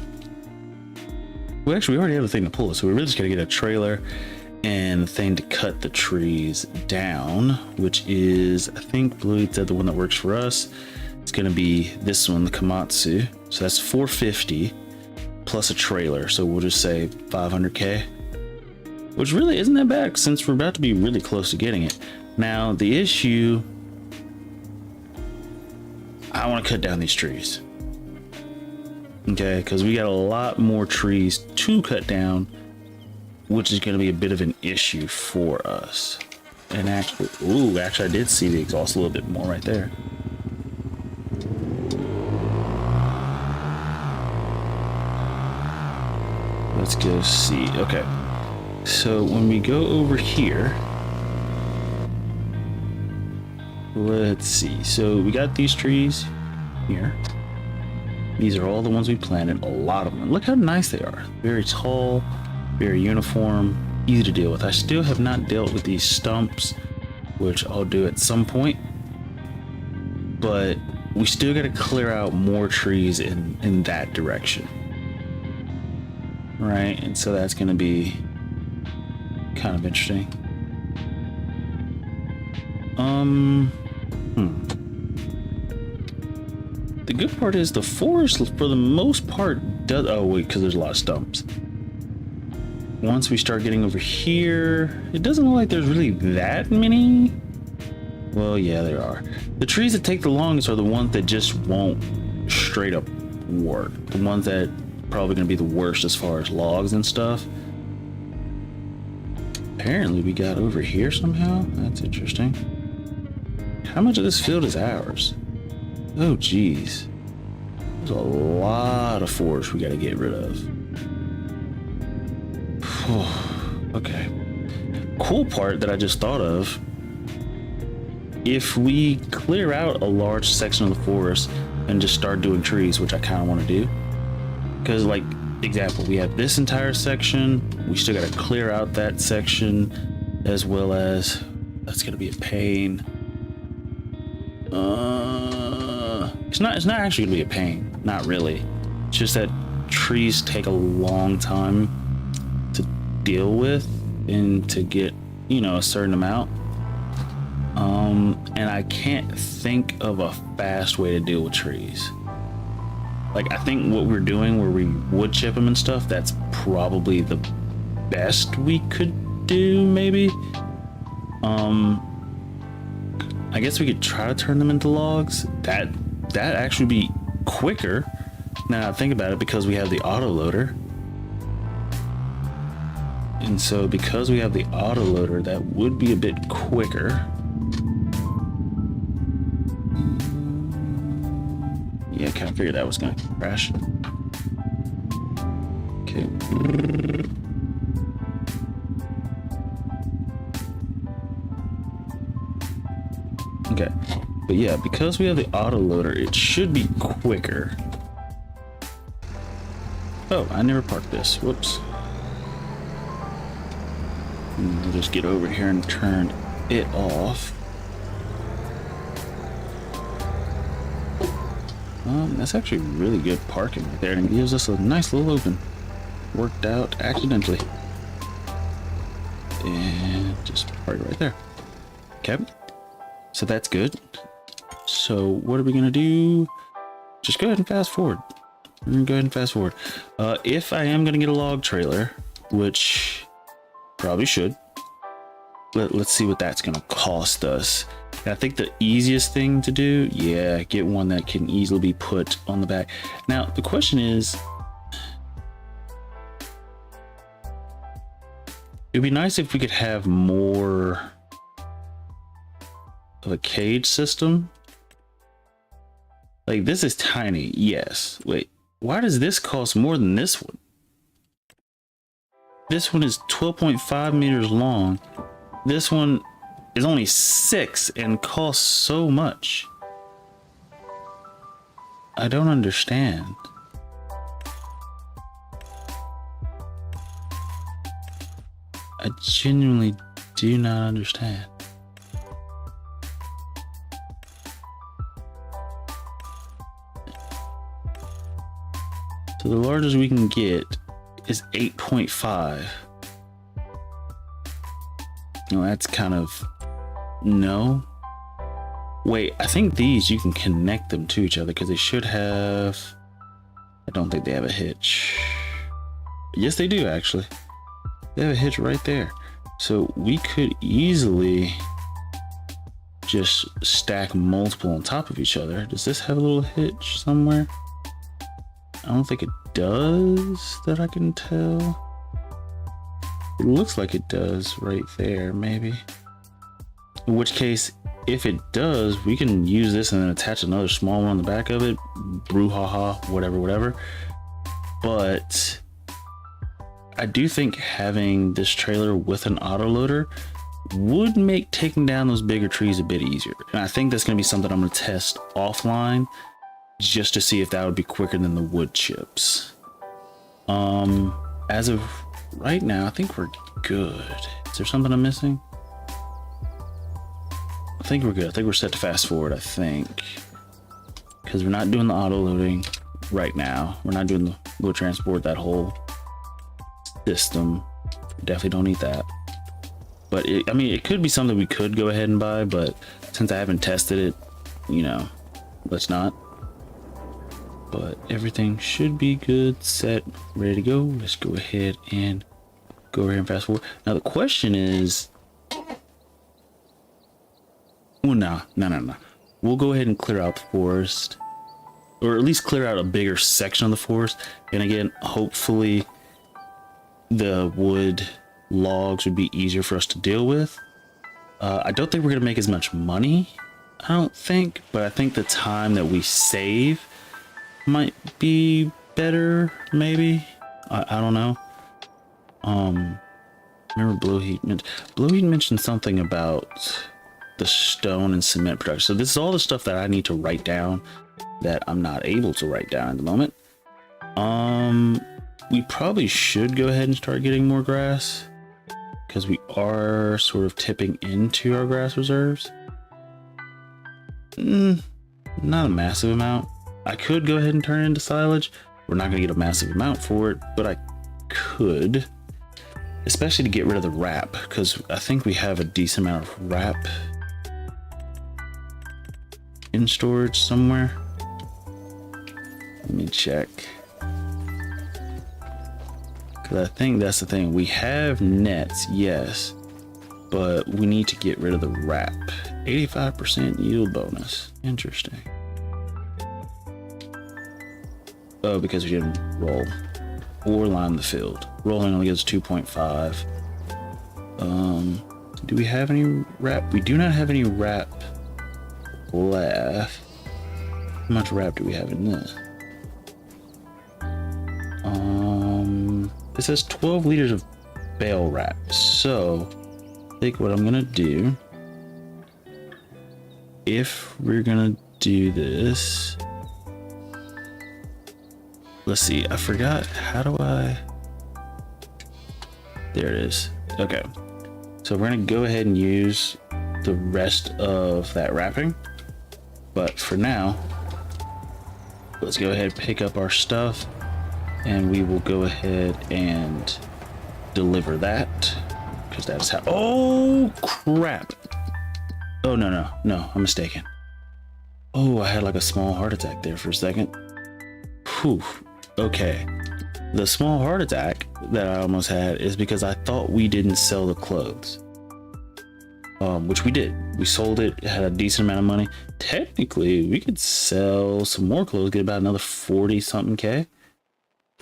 Well, actually, we already have a thing to pull it, so we really just gotta get a trailer and a thing to cut the trees down, which is, I think Blue said the one that works for us. It's gonna be this one, the Komatsu. So that's 450 plus a trailer. So we'll just say 500K, which really isn't that bad since we're about to be really close to getting it. Now, the issue, I want to cut down these trees. Okay, because we got a lot more trees to cut down, which is going to be a bit of an issue for us. And actually, ooh, actually I did see the exhaust a little bit more right there. Let's go see. Okay, so when we go over here, let's see. So we got these trees here. These are all the ones we planted, a lot of them. Look how nice they are. Very tall, very uniform, easy to deal with. I still have not dealt with these stumps, which I'll do at some point. But we still got to clear out more trees in that direction. Right, and so that's going to be kind of interesting. The good part is the forest, for the most part, does. Oh wait, because there's a lot of stumps. Once we start getting over here, it doesn't look like there's really that many. Well, yeah, there are. The trees that take the longest are the ones that just won't straight up work. The ones that probably going to be the worst as far as logs and stuff. Apparently we got over here somehow. That's interesting. How much of this field is ours? Oh geez, there's a lot of forest we got to get rid of. Okay, cool part that I just thought of, if we clear out a large section of the forest and just start doing trees, which I kind of want to do, because, like, example, we have this entire section, we still got to clear out that section, as well as, that's gonna be a pain. It's not actually gonna be a pain, not really. It's just that trees take a long time to deal with and to get, you know, a certain amount. And I can't think of a fast way to deal with trees. Like, I think what we're doing where we wood chip them and stuff, that's probably the best we could do, maybe. I guess we could try to turn them into logs. That actually be quicker now I think about it, because we have the auto loader. And so because we have the auto loader, that would be a bit quicker. Yeah, I kind of figured that was going to crash. Okay. Okay, but yeah, because we have the auto loader, it should be quicker. Oh, I never parked this. Whoops. I'll just get over here and turn it off. That's actually really good parking right there, and it gives us a nice little open. Worked out accidentally. And just park it right there. Okay. So that's good. So what are we gonna do? Just go ahead and fast forward. We're gonna go ahead and fast forward. If I am gonna get a log trailer, which probably should, let's see what that's gonna cost us. I think the easiest thing to do, yeah, get one that can easily be put on the back. Now the question is, it'd be nice if we could have more of a cage system. Like, this is tiny, yes. Wait, why does this cost more than this one? This one is 12.5 meters long. This one is only 6 and costs so much. I don't understand. I genuinely do not understand. So the largest we can get is 8.5. No, that's kind of, no. Wait, I think these, you can connect them to each other because they should have, I don't think they have a hitch. Yes, they do actually. They have a hitch right there. So we could easily just stack multiple on top of each other. Does this have a little hitch somewhere? I don't think it does, that I can tell. It looks like it does right there, maybe. In which case, if it does, we can use this and then attach another small one on the back of it. Brouhaha, whatever. But I do think having this trailer with an auto loader would make taking down those bigger trees a bit easier. And I think that's going to be something I'm going to test offline, just to see if that would be quicker than the wood chips. As of right now, I think we're good. Is there something I'm missing? I think we're good. I think we're set to fast forward, I think. Because we're not doing the auto loading right now. We're not doing the wood transport, that whole system. We definitely don't need that. But I mean, it could be something we could go ahead and buy, but since I haven't tested it, you know, let's not. But everything should be good, set, ready to go. Let's go ahead and go over here and fast forward. Now the question is, well, no. We'll go ahead and clear out the forest, or at least clear out a bigger section of the forest. And again, hopefully the wood logs would be easier for us to deal with. I don't think we're gonna make as much money, I don't think, but I think the time that we save might be better, maybe. I don't know. Remember Blue Heat mentioned something about the stone and cement production. So this is all the stuff that I need to write down that I'm not able to write down at the moment. We probably should go ahead and start getting more grass, because we are sort of tipping into our grass reserves. Not a massive amount. I could go ahead and turn it into silage. We're not going to get a massive amount for it, but I could, especially to get rid of the wrap, because I think we have a decent amount of wrap in storage somewhere. Let me me check. Because I think that's the thing. We have nets, yes, but we need to get rid of the wrap. 85% yield bonus. Interesting. Oh, because we didn't roll or line the field. Rolling only gives 2.5. Do we have any wrap? We do not have any wrap left. How much wrap do we have in this? It says 12 liters of bale wrap. So I think what I'm gonna do, if we're gonna do this, let's see, I forgot, how do I, there it is. Okay, so we're gonna go ahead and use the rest of that wrapping, but for now, let's go ahead and pick up our stuff, and we will go ahead and deliver that, because that's how, oh crap. Oh, no, I'm mistaken. Oh, I had like a small heart attack there for a second. Whew, okay. The small heart attack that I almost had is because I thought we didn't sell the clothes. Which we did. We sold it, had a decent amount of money. Technically, we could sell some more clothes, get about another 40 something K,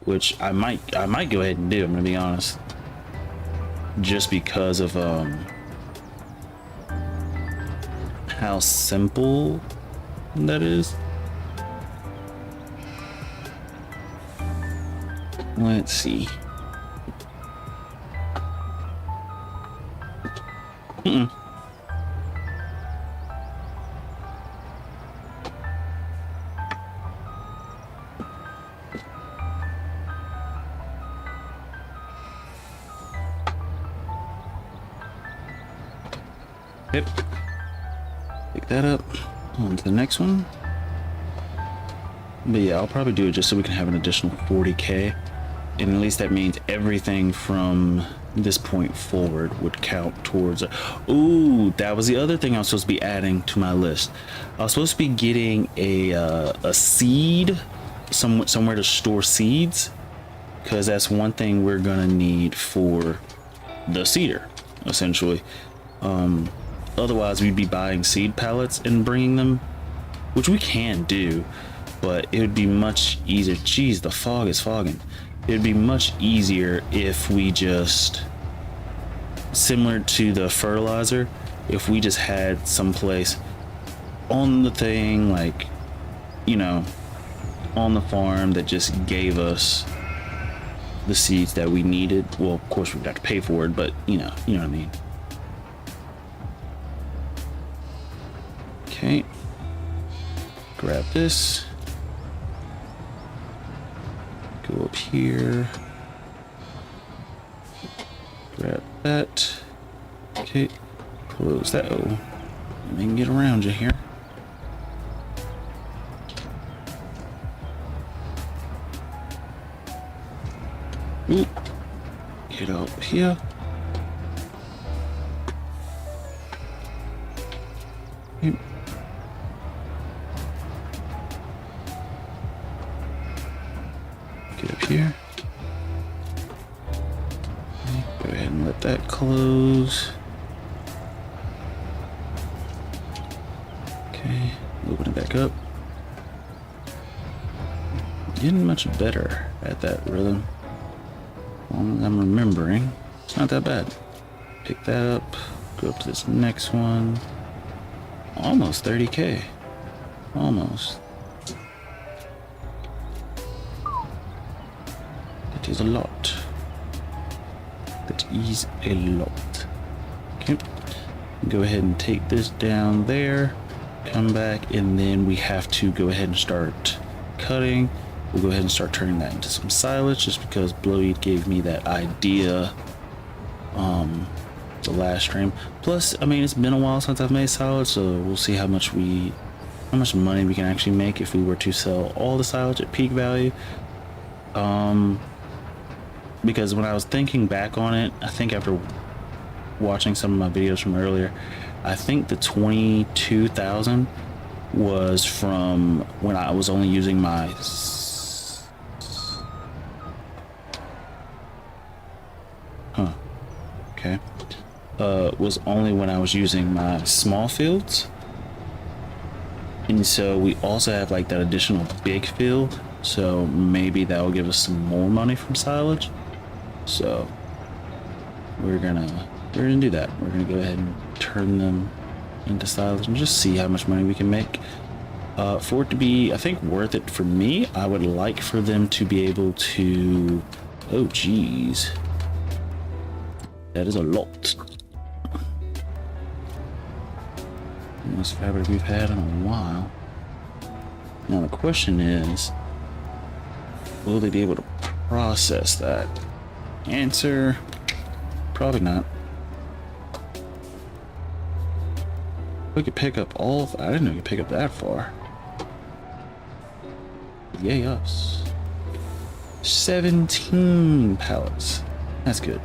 which I might go ahead and do, I'm gonna be honest. Just because of how simple that is. Let's see. Yep. Pick that up. On to the next one. But yeah, I'll probably do it just so we can have an additional 40K. And at least that means everything from this point forward would count towards a, ooh, that was the other thing I was supposed to be adding to my list. I was supposed to be getting a seed, somewhere to store seeds, because that's one thing we're gonna need for the seeder, essentially. Otherwise we'd be buying seed pallets and bringing them, which we can do, but it would be much easier. Geez, the fog is fogging. It'd be much easier if we just, similar to the fertilizer, if we just had someplace on the thing, like, you know, on the farm that just gave us the seeds that we needed. Well, of course we'd have to pay for it, but you know what I mean. Okay, grab this. Go up here, grab that. Okay, close that. Oh, we can get around you here. Ooh, get up here. Okay. Get up here. Okay, go ahead and let that close. Okay, open it back up. Getting much better at that rhythm. As long as I'm remembering, it's not that bad. Pick that up, go up to this next one. Almost 30K. Almost. That is a lot. That is a lot. Okay. Go ahead and take this down there. Come back, and then we have to go ahead and start cutting. We'll go ahead and start turning that into some silage, just because Blowied gave me that idea the last stream. Plus, I mean, it's been a while since I've made silage, so we'll see how much money we can actually make if we were to sell all the silage at peak value. Because when I was thinking back on it, I think after watching some of my videos from earlier, I think the 22,000 was from when I was only using my okay, was only when I was using my small fields. And so we also have like that additional big field. So maybe that will give us some more money from silage. So we're gonna do that. We're gonna go ahead and turn them into silage and just see how much money we can make. For it to be, I think, worth it for me, I would like for them to be able to... Oh, geez. That is a lot. Most fabric we've had in a while. Now the question is, will they be able to process that? Answer, probably not. We could pick up all of... I didn't know we could pick up that far. Yay us. 17 pallets. That's good.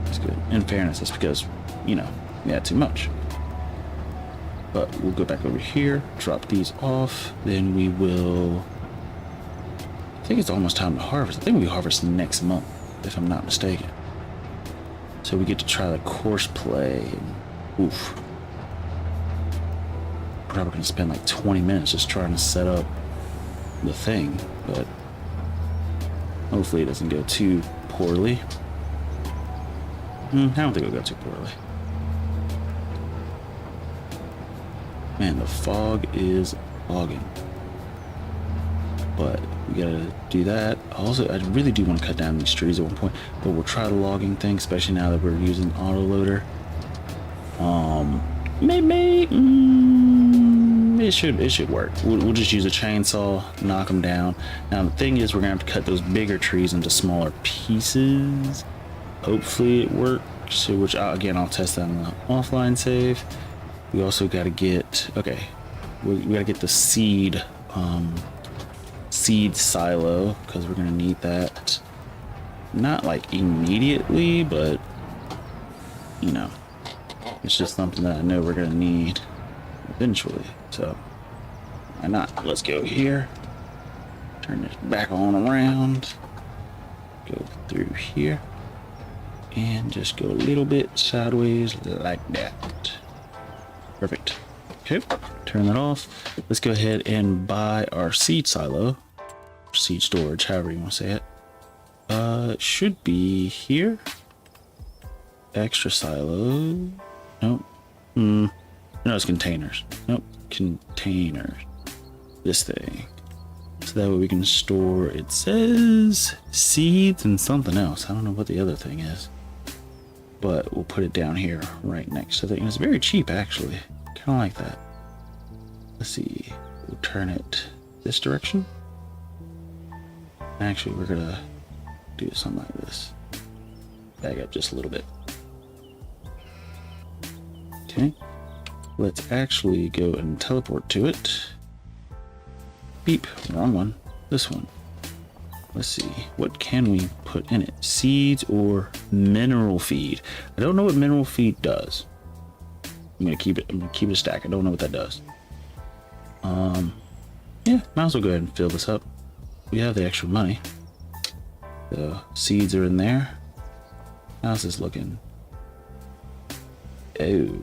That's good. In fairness, that's because, you know, we had too much. But we'll go back over here, drop these off, then we will... I think it's almost time to harvest. I think we harvest next month, if I'm not mistaken. So we get to try the course play. Oof. Probably gonna spend like 20 minutes just trying to set up the thing, but hopefully it doesn't go too poorly. I don't think it'll go too poorly. Man, the fog is fogging. But we gotta do that. Also, I really do want to cut down these trees at one point, but we'll try the logging thing, especially now that we're using autoloader. Maybe it should work. We'll just use a chainsaw, knock them down. Now the thing is, we're gonna have to cut those bigger trees into smaller pieces. Hopefully it works. Which again, I'll test that on the offline save. We also got to get we got to get the seed silo, because we're gonna need that. Not like immediately, but you know, it's just something that I know we're gonna need eventually. So why not? Let's go here, turn this back on around, go through here, and just go a little bit sideways like that. Perfect. Okay, turn that off. Let's go ahead and buy our seed silo, seed storage, however you want to say it. It should be here. Extra silo. Nope. No, it's containers. Nope. Containers. This thing. So that way we can store, it says seeds and something else. I don't know what the other thing is. But we'll put it down here right next to it. And it's very cheap, actually. Kind of like that. Let's see. We'll turn it this direction. Actually, we're going to do something like this. Back up just a little bit. Okay. Let's actually go and teleport to it. Beep. Wrong one. This one. Let's see. What can we put in it? Seeds or mineral feed? I don't know what mineral feed does. I'm gonna keep it a stack. I don't know what that does. Yeah, might as well go ahead and fill this up. We have the extra money. The seeds are in there. How's this looking? Oh.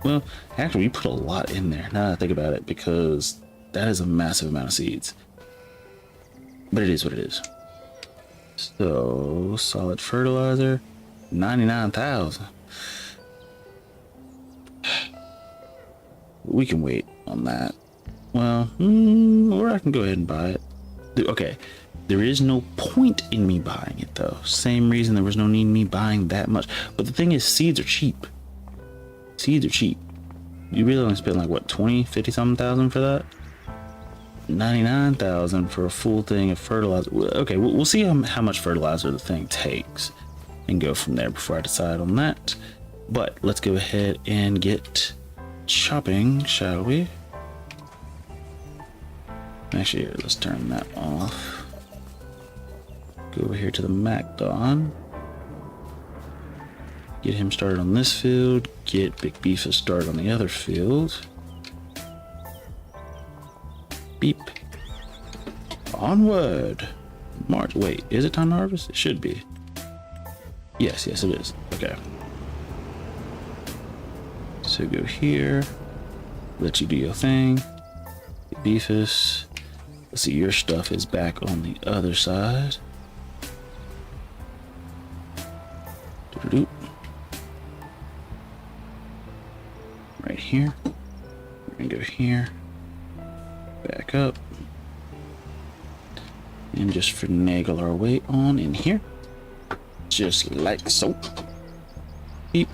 Well, actually, we put a lot in there, now that I think about it, because that is a massive amount of seeds. But it is what it is. So, solid fertilizer, 99,000. We can wait on that. Well, or I can go ahead and buy it. Okay, there is no point in me buying it, though. Same reason there was no need in me buying that much. But the thing is, seeds are cheap. Seeds are cheap. You really only spend like, what, 20, 50 something thousand for that? 99,000 for a full thing of fertilizer. Okay, we'll see how much fertilizer the thing takes and go from there before I decide on that. But let's go ahead and get chopping, shall we? Actually, here, let's turn that off. Go over here to the MacDon. Get him started on this field. Get Big Beef started on the other field. Beep. Onward. March. Wait, is it time to harvest? It should be. Yes, yes, it is. Okay. So go here. Let you do your thing. Beefus. Let's see, your stuff is back on the other side. Doo-doo-doo. Right here. We're gonna go here. Back up. And just finagle our way on in here. Just like so. Beep.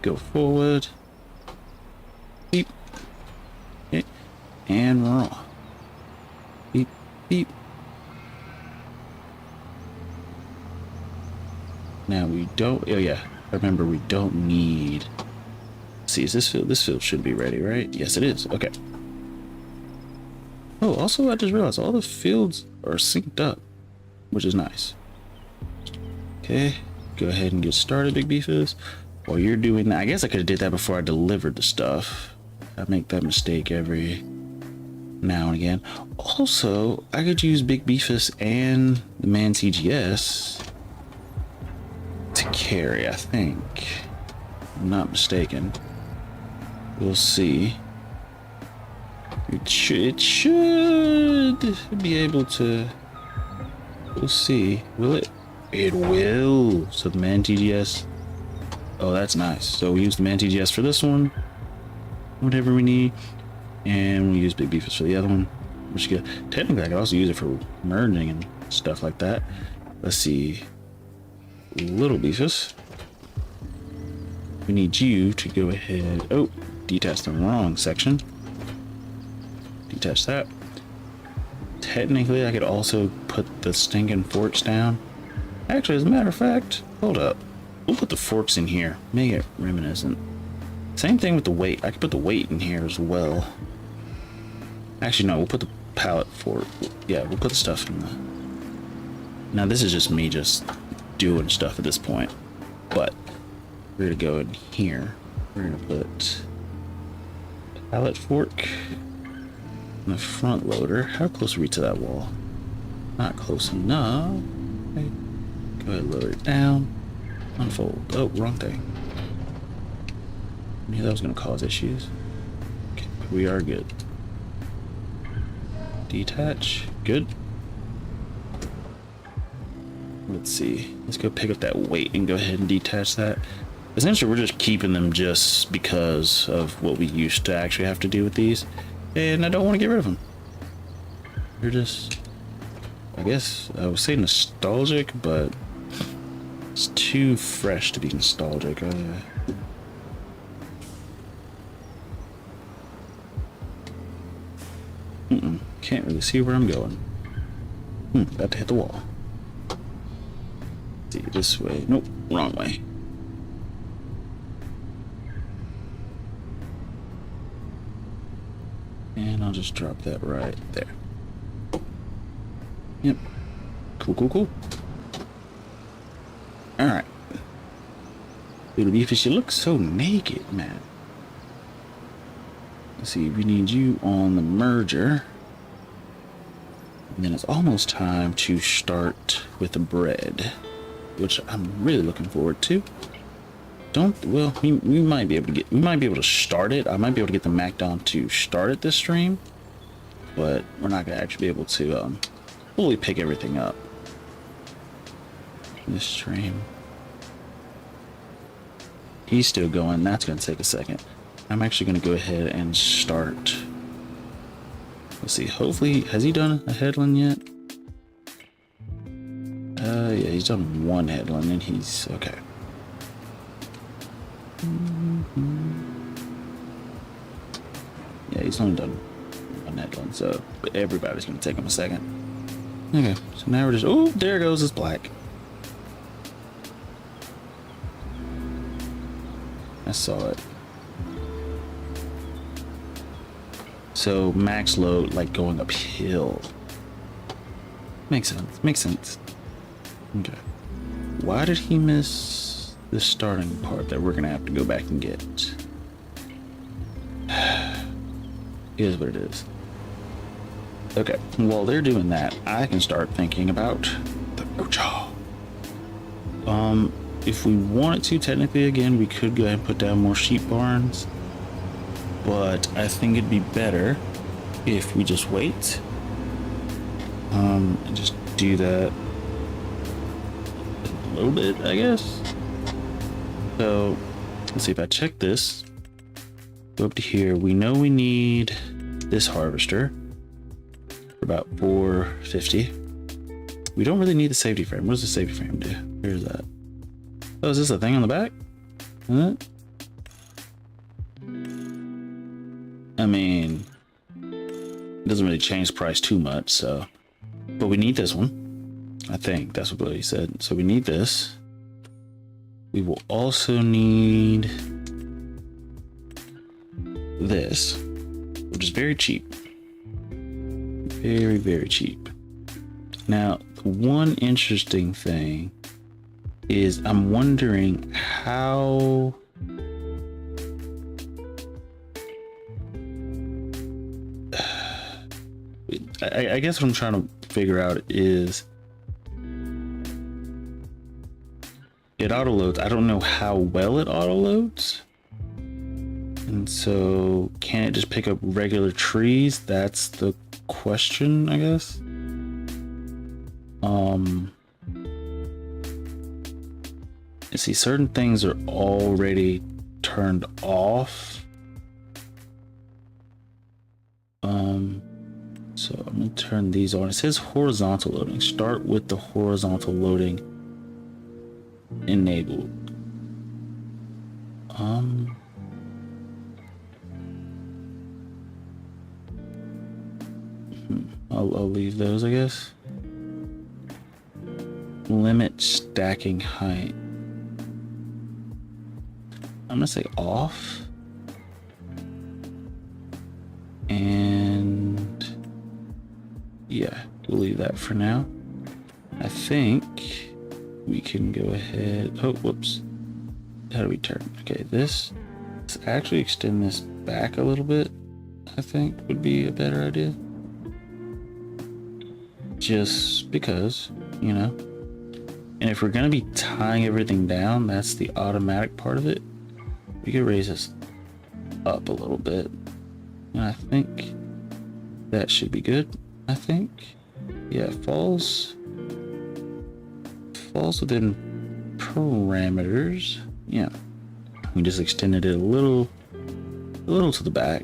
Go forward. Beep. Okay. And we're on. Beep, beep. Now we don't, oh yeah, remember we don't need, see, is this field should be ready, right? Yes, it is. Okay. Oh, also I just realized all the fields are synced up, which is nice. Okay, go ahead and get started, Big Beefus. While you're doing that, I guess I could have did that before I delivered the stuff. I make that mistake every now and again. Also, I could use Big Beefus and the Man TGS to carry, I think. I'm not mistaken. We'll see. It should be able to. We'll see. Will it? It will. So the Man TGS. Oh, that's nice. So we use the Man TGS for this one. Whatever we need. And we use Big Beefus for the other one. Which good. Technically, I could also use it for merging and stuff like that. Let's see. Little Beefus. We need you to go ahead. Oh, detach the wrong section. Detach that. Technically, I could also put the stinking forks down. Actually, as a matter of fact, hold up. We'll put the forks in here. Make it reminiscent. Same thing with the weight. I could put the weight in here as well. Actually, no, we'll put the pallet fork. Yeah, we'll put the stuff in the... Now, this is just me just doing stuff at this point. But we're gonna go in here. We're gonna put pallet fork and the front loader. How close are we to that wall? Not close enough. Okay. Go ahead, lower it down. Unfold. Oh, wrong thing. I knew that was gonna cause issues. Okay, but we are good. Detach. Good. Let's see. Let's go pick up that weight and go ahead and detach that. Essentially, we're just keeping them just because of what we used to actually have to do with these. And I don't want to get rid of them. They're just, I guess, I would say nostalgic, but it's too fresh to be nostalgic. Can't really see where I'm going. About to hit the wall. See, this way. Nope, wrong way. And I'll just drop that right there. Yep. Cool, cool, cool. Alright. Little Beefus, you look so naked, man. Let's see, we need you on the merger. And then it's almost time to start with the bread, which I'm really looking forward to. We might be able to start it. I might be able to get the Macdon to start it this stream, but we're not gonna actually be able to fully pick everything up this stream. He's still going. That's gonna take a second. I'm actually gonna go ahead and start. Let's see. Hopefully, has he done a headland yet? Yeah, he's done one headland, and he's okay. Yeah, he's only done one headland, so everybody's gonna take him a second. Okay, so now we're just, oh, there goes his black. I saw it. So max load, like going uphill. Makes sense, makes sense. Okay. Why did he miss the starting part that we're gonna have to go back and get? It is what it is. Okay, while they're doing that, I can start thinking about the Rojo. if we wanted to, technically, again, we could go ahead and put down more sheep barns. But I think it'd be better if we just wait. And just do that a little bit, I guess. So let's see, if I check this, go up to here, we know we need this harvester for about 450. We don't really need the safety frame. What does the safety frame do? Here's that. Oh, is this a thing on the back? Huh? I mean, it doesn't really change the price too much, so. But we need this one. I think that's what he said. So we need this. We will also need this, which is very cheap. Very, very cheap. Now, the one interesting thing is I'm wondering how I guess what I'm trying to figure out is it auto loads. I don't know how well it auto loads. And so can it just pick up regular trees? That's the question, I guess. You see, certain things are already turned off. So I'm gonna turn these on. It says horizontal loading. Start with the horizontal loading enabled. I'll leave those, I guess. Limit stacking height. I'm gonna say off. And yeah, we'll leave that for now. I think we can go ahead. Oh, whoops. How do we turn? Okay, let's actually extend this back a little bit. I think would be a better idea. Just because, you know. And if we're gonna be tying everything down, that's the automatic part of it. We could raise this up a little bit. And I think that should be good. I think. Yeah, it falls within parameters. Yeah. We just extended it a little to the back.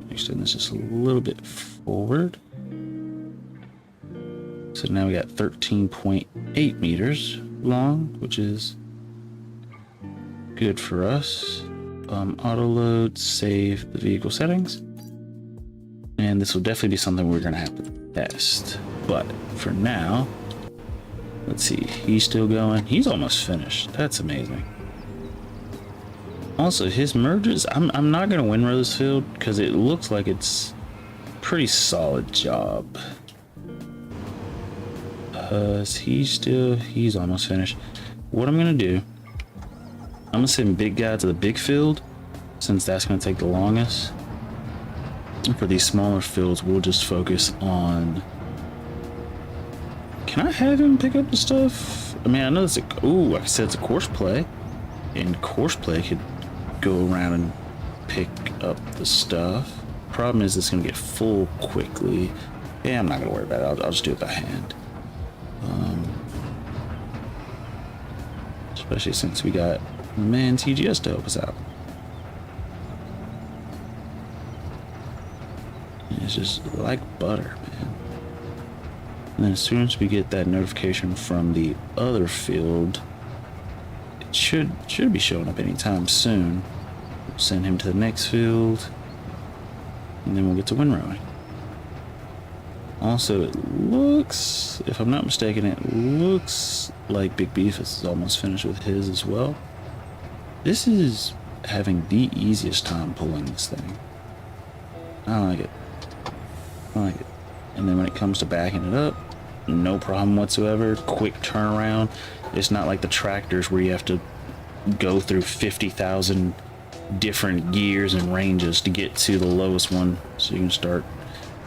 Extend this just a little bit forward. So now we got 13.8 meters long, which is good for us. Auto load, save the vehicle settings. And this will definitely be something we're gonna have to test. But for now, let's see, he's still going. He's almost finished. That's amazing. Also, his merges, I'm not gonna windrow this field because it looks like it's a pretty solid job. He's almost finished. What I'm gonna do, I'm gonna send big guy to the big field since that's gonna take the longest. For these smaller fields, we'll just focus on. Can I have him pick up the stuff? I mean, I know it's like I said, it's a course play, and course play could go around and pick up the stuff. Problem is, it's gonna get full quickly. Yeah, I'm not gonna worry about it. I'll just do it by hand. Especially since we got man TGS to help us out. It's just like butter, man. And then as soon as we get that notification from the other field, it should be showing up anytime soon. We'll send him to the next field, and then we'll get to windrowing. Also, it looks, if I'm not mistaken, it looks like Big Beef is almost finished with his as well. This is having the easiest time pulling this thing. I like it. I like it. And then when it comes to backing it up, no problem whatsoever. Quick turnaround. It's not like the tractors where you have to go through 50,000 different gears and ranges to get to the lowest one so you can start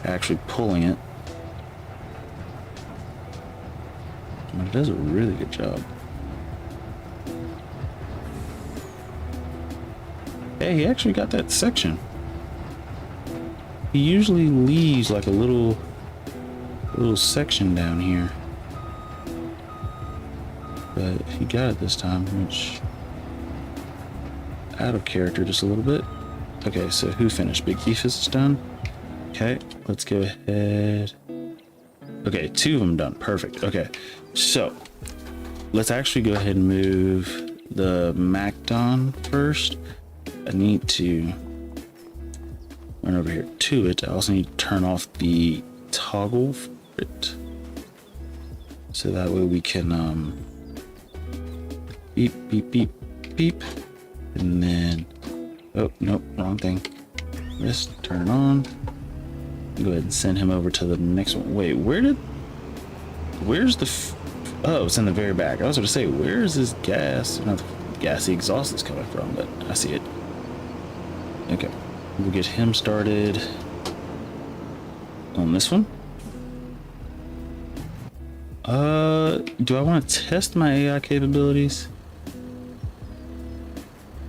actually pulling it. But it does a really good job. Hey, he actually got that section. He usually leaves like a little section down here. But he got it this time, which out of character just a little bit. Okay, so who finished? Big Beef is done. Okay, let's go ahead. Okay, 2 of them done. Perfect. Okay, so let's actually go ahead and move the Macdon first. I need to run over here to it. I also need to turn off the toggle for it, so that way we can beep beep beep beep, and then oh nope, wrong thing. This, turn it on. Go ahead and send him over to the next one. Wait, where's the oh, it's in the very back. I was going to say, where's this gas, not the gassy exhaust is coming from, but I see it. Okay, we'll get him started on this one. Do I want to test my AI capabilities?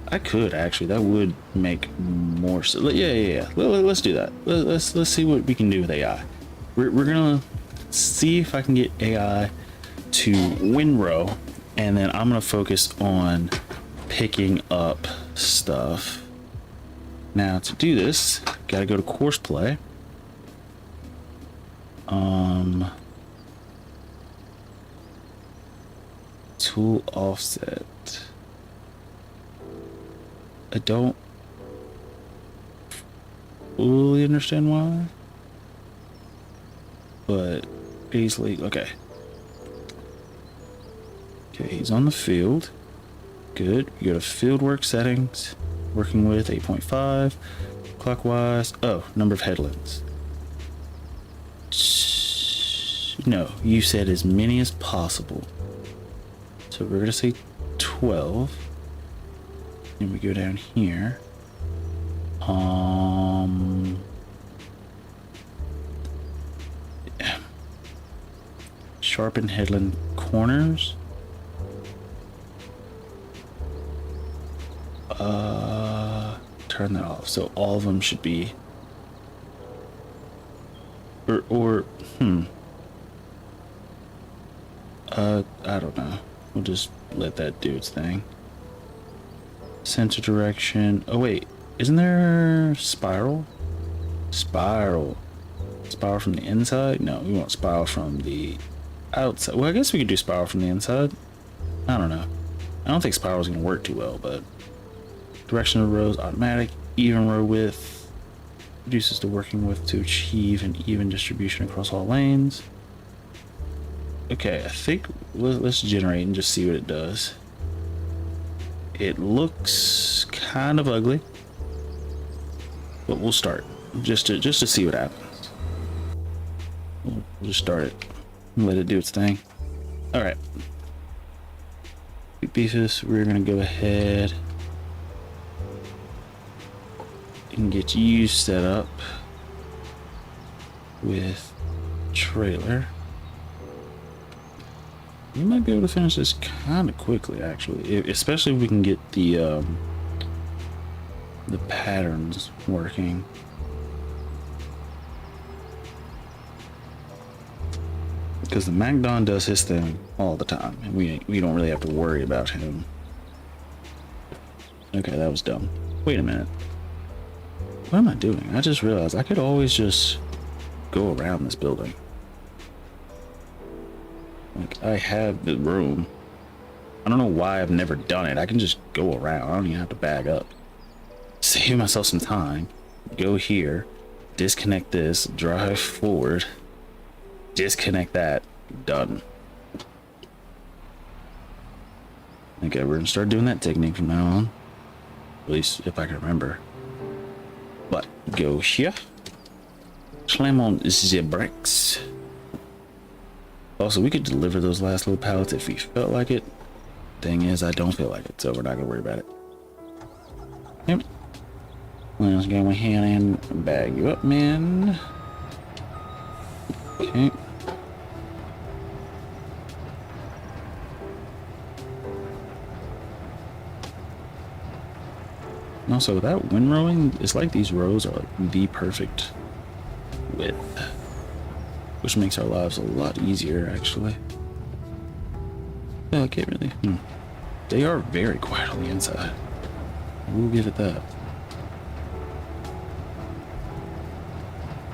I could actually. That would make more sense. Yeah. Let's do that. Let's see what we can do with AI. We're gonna see if I can get AI to windrow, and then I'm gonna focus on picking up stuff. Now to do this, gotta go to course play. Tool offset. I don't fully understand why, but easily okay. Okay, he's on the field. Good. You go to field work settings, working with 8.5 clockwise. Oh, number of headlands. No, you said as many as possible. So we're gonna say 12. And we go down here. Sharpen headland corners. Turn that off. So all of them should be. I don't know. We'll just let that do its thing. Center direction. Oh wait, isn't there spiral? Spiral from the inside? No, we want spiral from the outside. Well, I guess we could do spiral from the inside. I don't know. I don't think spiral is going to work too well, but direction of rows, automatic, even row width, reduces the working width to achieve an even distribution across all lanes. Okay, I think let's generate and just see what it does. It looks kind of ugly, but we'll start just to see what happens. We'll just start it and let it do its thing. All right, Beefus, we're gonna go ahead and get you set up with trailer. We might be able to finish this kind of quickly, actually, especially if we can get the patterns working. Because the Magdon does his thing all the time, and we don't really have to worry about him. Okay, that was dumb. Wait a minute. What am I doing? I just realized I could always just go around this building. Like, I have the room. I don't know why I've never done it. I can just go around. I don't even have to bag up. Save myself some time. Go here. Disconnect this. Drive forward. Disconnect that. Done. Okay, we're gonna start doing that technique from now on. At least if I can remember. But go here. Slam on the brakes. Also, we could deliver those last little pallets if we felt like it. Thing is, I don't feel like it, so we're not gonna worry about it. Yep. Let's go ahead and bag you up, man. Okay. And also, that windrowing, it's like these rows are like the perfect width, which makes our lives a lot easier, actually. Yeah, I can't really. They are very quiet on the inside. We'll give it that.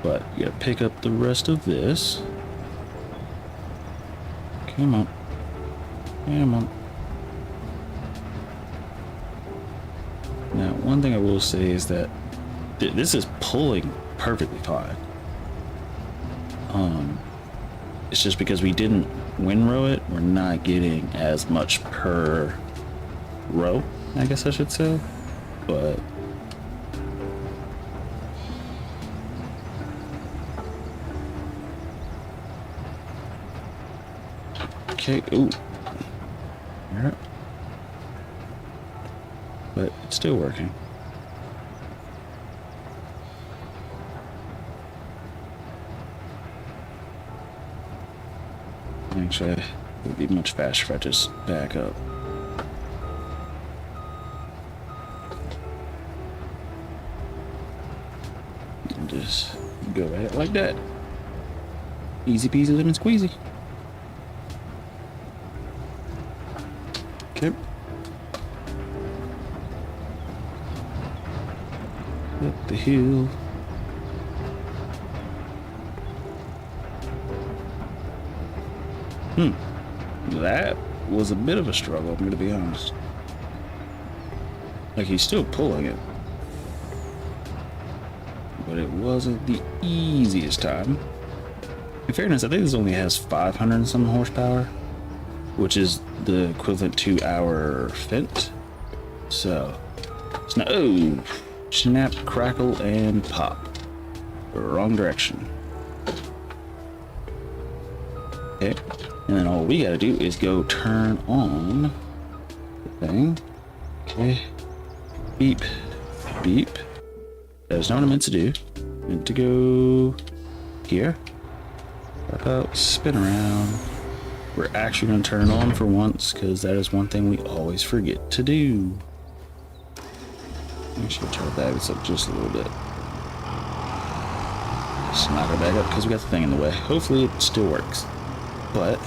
But you gotta pick up the rest of this. Come on. Come on. Now, one thing I will say is that this is pulling perfectly fine. It's just because we didn't windrow it, we're not getting as much per row, I guess I should say. But okay, ooh. Yeah. But it's still working. Actually, it would be much faster if I just back up. And just go at it like that. Easy peasy lemon squeezy. Okay. Up the hill. That was a bit of a struggle, I'm gonna be honest. Like, he's still pulling it, but it wasn't the easiest time. In fairness, I think this only has 500 and some horsepower, which is the equivalent to our Fent. So, it's not, oh, snap, crackle, and pop. Wrong direction. Okay, and then all we gotta do is go turn on the thing. Okay, beep, beep. That's not what I meant to do. I meant to go here. About spin around. We're actually gonna turn it on for once, because that is one thing we always forget to do. Actually, try to back this up just a little bit. Just knock it back up because we got the thing in the way. Hopefully it still works. But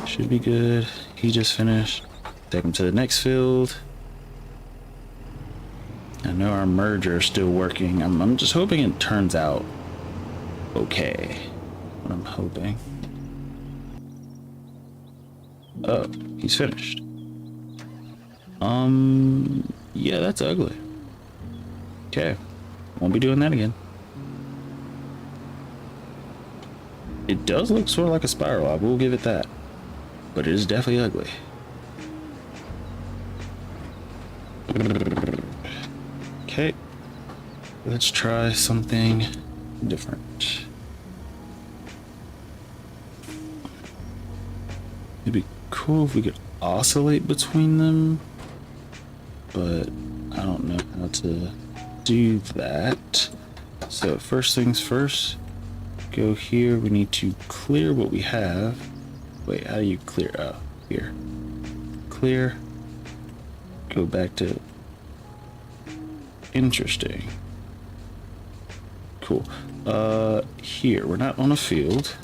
should be good. He just finished. Take him to the next field. I know our merger is still working. I'm just hoping it turns out okay. What I'm hoping. Oh, he's finished. Yeah, that's ugly. Okay, won't be doing that again. It does look sort of like a spiral, I will give it that. But it is definitely ugly. Okay, let's try something different. It'd be cool if we could oscillate between them, but I don't know how to do that. So first things first, go here. We need to clear what we have. Wait, how do you clear? Oh, here. Clear. Go back to. Interesting. Cool. Here, we're not on a field.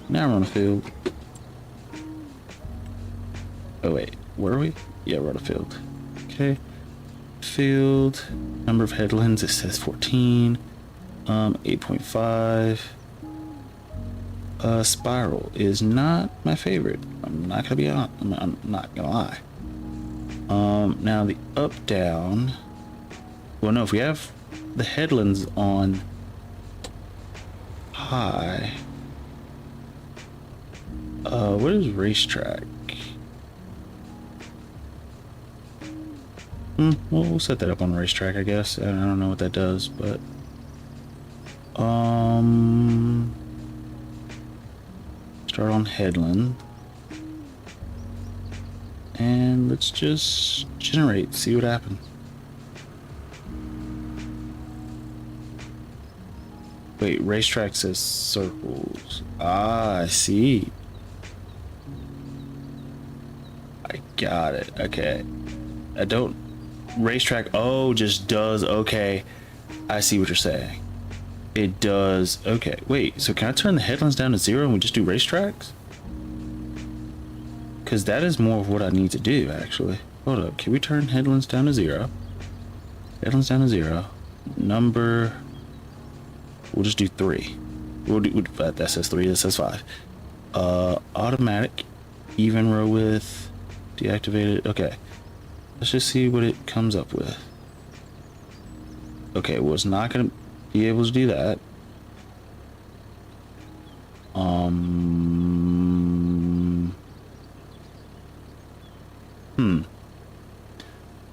Now we're on a field. Oh wait, were we? Yeah, we're on a field. Okay. Field. Number of headlands, it says 14. 8.5. Spiral is not my favorite. I'm not gonna be honest. I'm not gonna lie. Now the up down. Well, no, if we have the headlands on high. What is racetrack? Well, we'll set that up on racetrack, I guess. I don't know what that does, but start on headland, and let's just generate, see what happens. Wait, racetrack says circles. Ah, I see. I Got it. Okay. I don't... Racetrack, oh, just does, okay. I see what you're saying. It does, okay. Wait, so can I turn the headlands down to 0 and we just do racetracks? Because that is more of what I need to do, actually. Hold up, can we turn headlands down to 0? Headlands down to 0. Number... We'll just do 3. That says 3, that says 5. Automatic, even row width, deactivated, okay. Let's just see what it comes up with. Okay, well, it's not gonna be able to do that.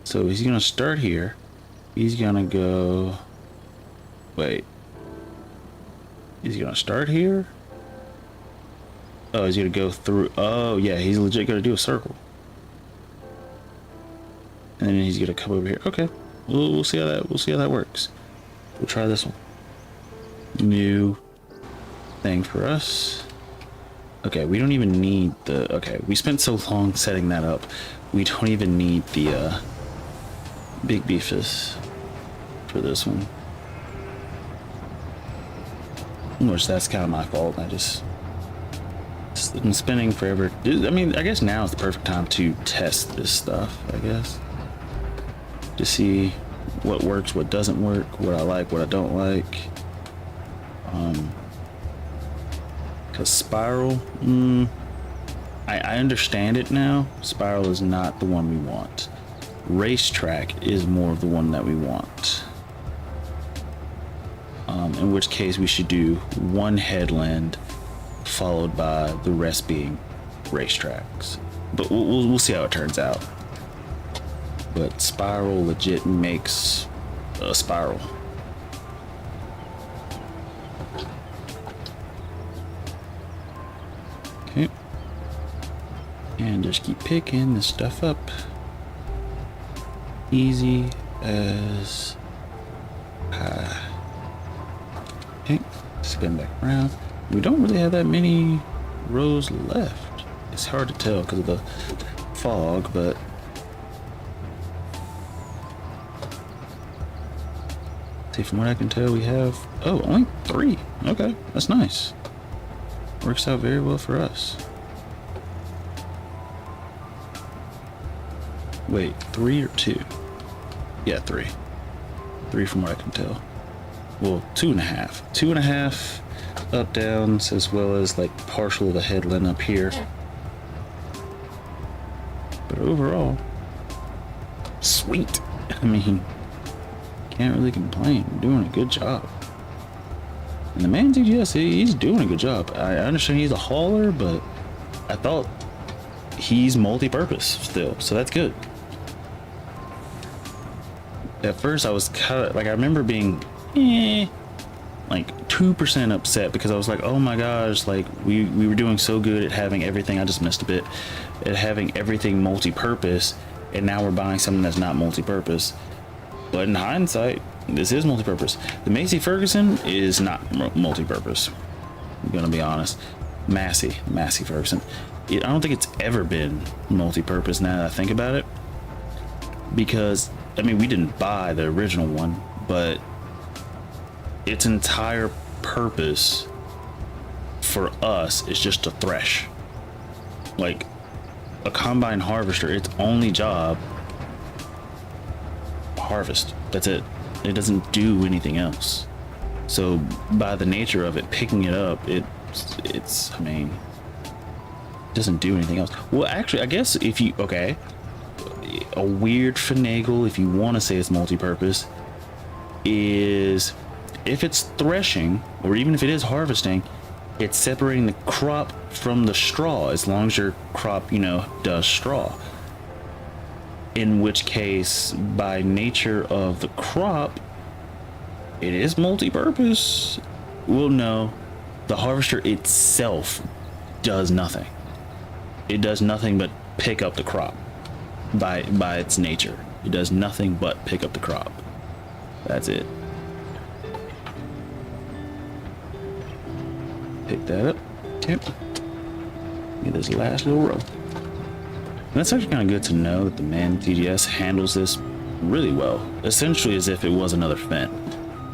So he's gonna start here. He's gonna go... Wait. He's gonna start here? Oh, he's gonna go through... Oh, yeah, he's legit gonna do a circle. And then he's gonna come over here. Okay, we'll see how that works. We'll try this one. New thing for us. Okay, we don't even need the... Okay, we spent so long setting that up. We don't even need the big beefus for this one. Which that's kind of my fault. I just been spending forever. I mean, I guess now is the perfect time to test this stuff, I guess. To see what works, what doesn't work, what I like, what I don't like. Because spiral, I understand it now. Spiral is not the one we want. Racetrack is more of the one that we want. In which case we should do one headland followed by the rest being racetracks. But we'll see how it turns out. But spiral legit makes a spiral. Okay. And just keep picking this stuff up. Easy as pie. Okay, spin back around. We don't really have that many rows left. It's hard to tell because of the fog, but see, from what I can tell, we have only 3. Okay, that's nice. Works out very well for us. Wait, 3 or 2? Yeah, 3. 3 from what I can tell. Well, 2.5. 2.5 up downs as well as like partial of the headland up here. But overall, sweet. I mean, can't really complain. We're doing a good job. And the man TGS, he's doing a good job. I understand he's a hauler, but I thought he's multi-purpose still, so that's good. At first I was kind of like, I remember being like 2% upset because I was like, oh my gosh, like we were doing so good at having everything, I just missed a bit, at having everything multi-purpose, and now we're buying something that's not multi-purpose. But in hindsight, this is multi-purpose. The Massey Ferguson is not multi-purpose, I'm gonna be honest. Massey Ferguson, I don't think it's ever been multi-purpose now that I think about it, because I mean, we didn't buy the original one, but its entire purpose for us is just to thresh. Like a combine harvester, its only job, harvest. That's it. It doesn't do anything else. So by the nature of it, picking it up, it's I mean, it doesn't do anything else. Well, actually, I guess if you, okay, a weird finagle, if you want to say it's multi-purpose, is if it's threshing, or even if it is harvesting, it's separating the crop from the straw, as long as your crop, you know, does straw. In which case, by nature of the crop, it is multi-purpose. Well, no, the harvester itself does nothing. It does nothing but pick up the crop. By its nature, it does nothing but pick up the crop. That's it. Pick that up. Okay. Get this last little row. that's actually kind of good to know that the man TGS handles this really well, essentially as if it was another Fendt.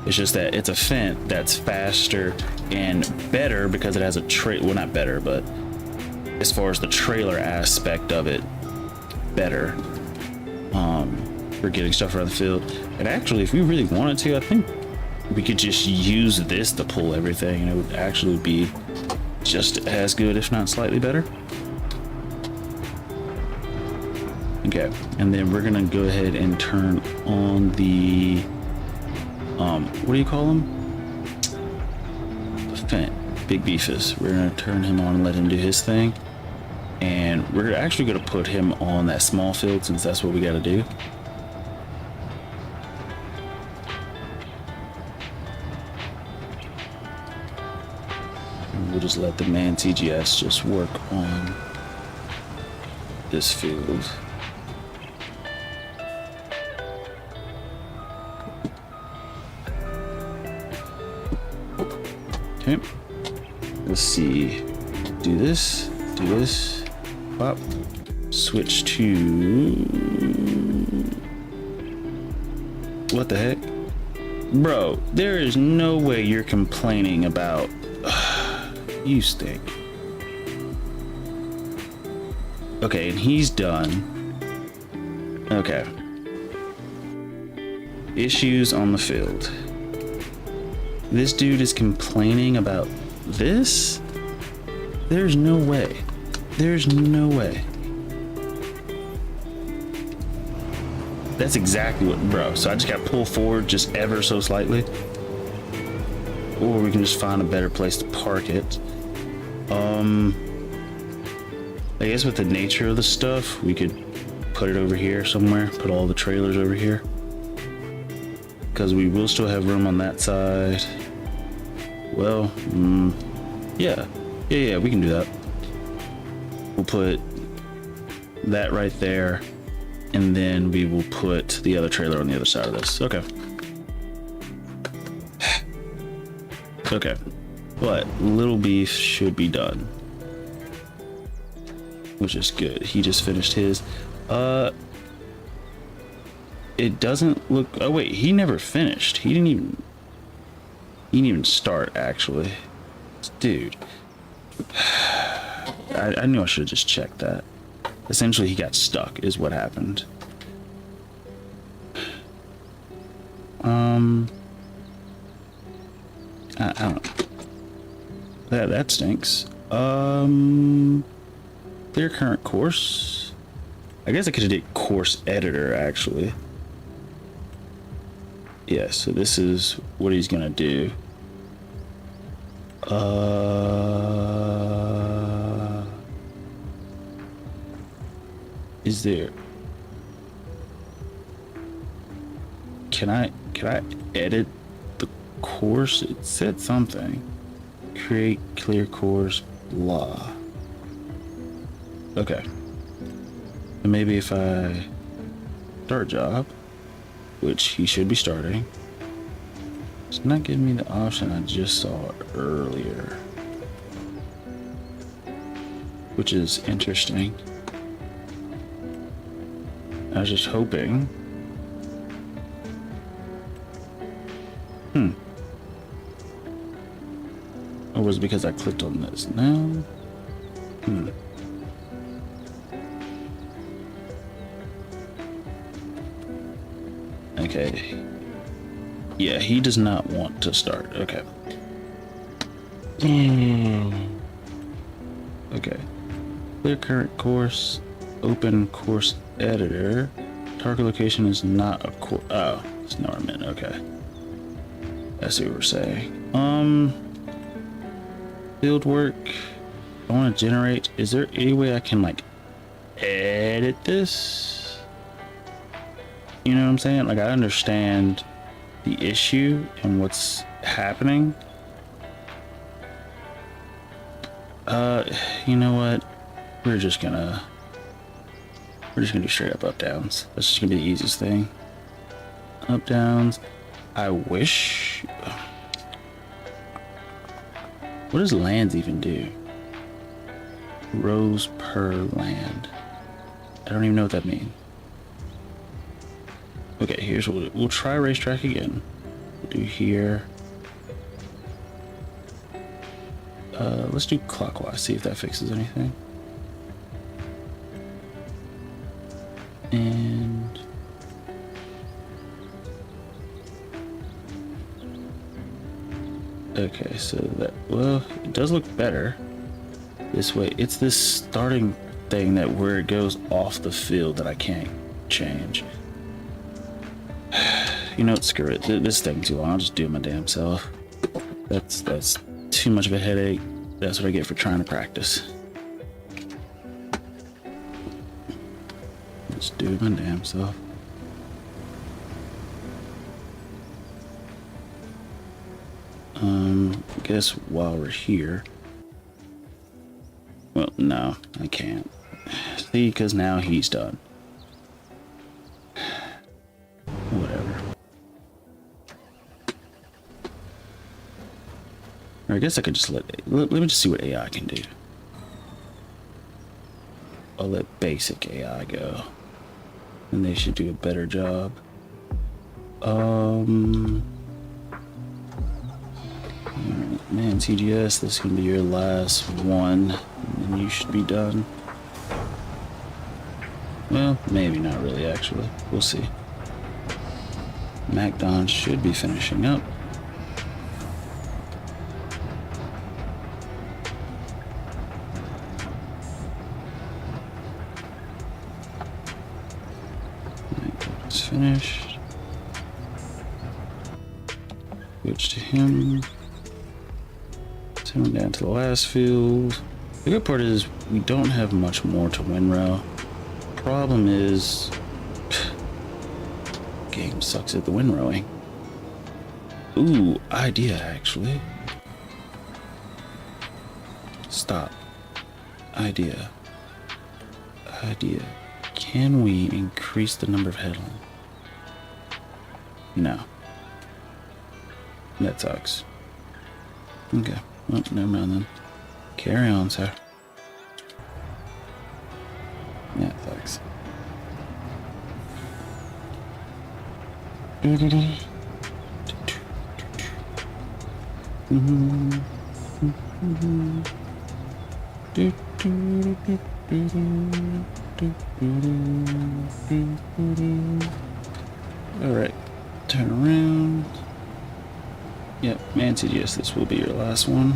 It's just that it's a Fendt that's faster and better because it has a well, not better, but as far as the trailer aspect of it, better for getting stuff around the field. And actually, if we really wanted to, I think we could just use this to pull everything, and it would actually be just as good, if not slightly better. Okay, and then we're gonna go ahead and turn on the what do you call him? The Fendt, Big Beefus. We're gonna turn him on and let him do his thing, and we're actually gonna put him on that small field since that's what we got to do. And we'll just let the man TGS just work on this field. Okay, let's see, do this, pop, switch to, what the heck? Bro, there is no way you're complaining about, you stink. Okay, and he's done. Okay. Issues on the field. This dude is complaining about this? There's no way. There's no way. That's exactly what, bro. So I just got pulled forward just ever so slightly. Or we can just find a better place to park it. I guess with the nature of the stuff, we could put it over here somewhere. Put all the trailers over here. Because we will still have room on that side. Well, yeah, we can do that. We'll put that right there, and then we will put the other trailer on the other side of this. Okay. Okay, but Little Beef should be done, which is good. He just finished his. It doesn't look. Oh wait, he never finished. He didn't even start, actually. Dude. I knew I should have just checked that. Essentially, he got stuck, is what happened. I don't know. That stinks. Clear current course. I guess I could have did course editor, actually. Yeah, so this is what he's gonna do. Is there? Can I edit the course? It said something. Create clear course, blah. Okay. And maybe if I start job, which he should be starting. It's not giving me the option I just saw earlier, which is interesting. I was just hoping. Or was it because I clicked on this? No. Okay. Yeah, he does not want to start. Okay. Okay. Clear current course. Open course editor. Target location is not a course. Oh, it's not what I meant. Okay. I see what we're saying. Field work. I want to generate. Is there any way I can like edit this? You know what I'm saying? Like, I understand the issue and what's happening. You know what? We're just gonna do straight up downs. That's just gonna be the easiest thing. Up downs. I wish. What does lands even do? Rows per land. I don't even know what that means. Okay, here's what we'll try racetrack again. We'll do here. Let's do clockwise, see if that fixes anything. And okay, so that, well, it does look better this way. It's this starting thing that where it goes off the field that I can't change. You know what, screw it. This thing's too long. I'll just do it my damn self. That's too much of a headache. That's what I get for trying to practice. Just do it my damn self. I guess while we're here. Well, no, I can't. See, because now he's done. Whatever. Or I guess I could just let me just see what AI can do. I'll let basic AI go. And they should do a better job. Man, TGS, this is gonna be your last one, and then you should be done. Well, maybe not really, actually. We'll see. MacDon should be finishing up. It's finished. Switch to him. Coming down to the last field. The good part is we don't have much more to windrow. Problem is, game sucks at the windrowing. Ooh, idea actually. Stop. Idea. Can we increase the number of headland? No. That sucks. Okay. Oh, never mind then. Carry on, sir. Yeah, thanks. Alright, turn around. Yep, man said yes, this will be your last one.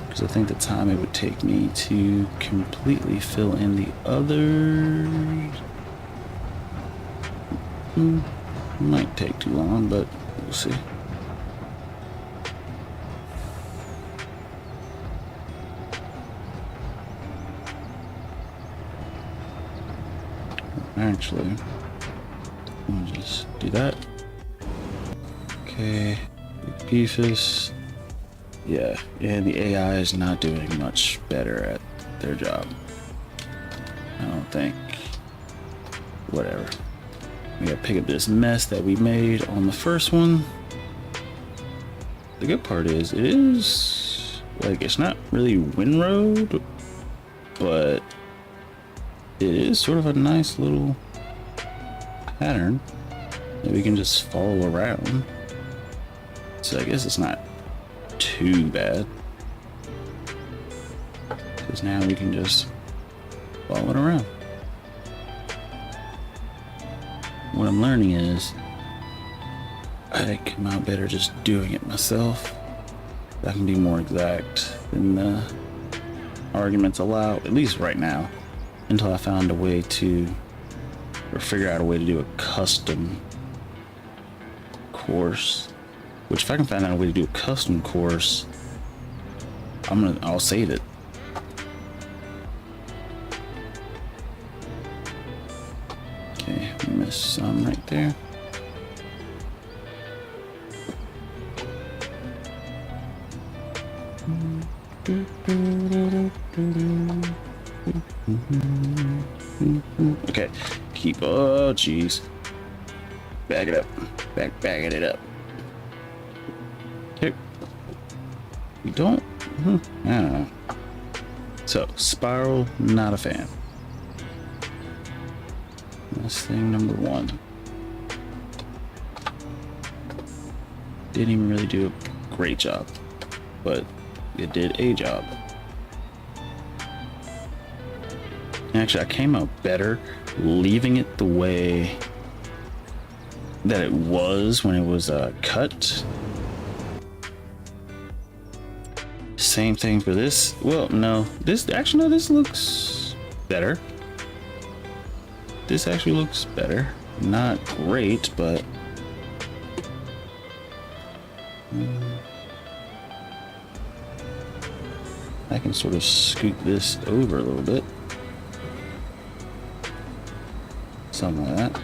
Because I think the time it would take me to completely fill in the others might take too long, but we'll see. Actually, I'll just do that. Okay, Beefus. Yeah, and the AI is not doing much better at their job. I don't think. Whatever. We gotta pick up this mess that we made on the first one. The good part is, it is, like, it's not really windrowed, but it is sort of a nice little pattern that we can just follow around. So I guess it's not too bad, because now we can just follow it around. What I'm learning is I come out better just doing it myself. I can be more exact than the arguments allow, at least right now, until I found a way to, or figure out a way to do a custom course. Which, if I can find out a way to do a custom course, I'll save it. Okay, we missed some right there. Okay, keep, oh jeez. Back it up. Bagging it up. Okay. We don't, I don't know. So, spiral, not a fan. That's thing number 1. Didn't even really do a great job, but it did a job. Actually, I came out better leaving it the way that it was when it was cut. Same thing for this. Well, no, this actually, no, this looks better. This actually looks better. Not great, but I can sort of scoot this over a little bit. Something like that.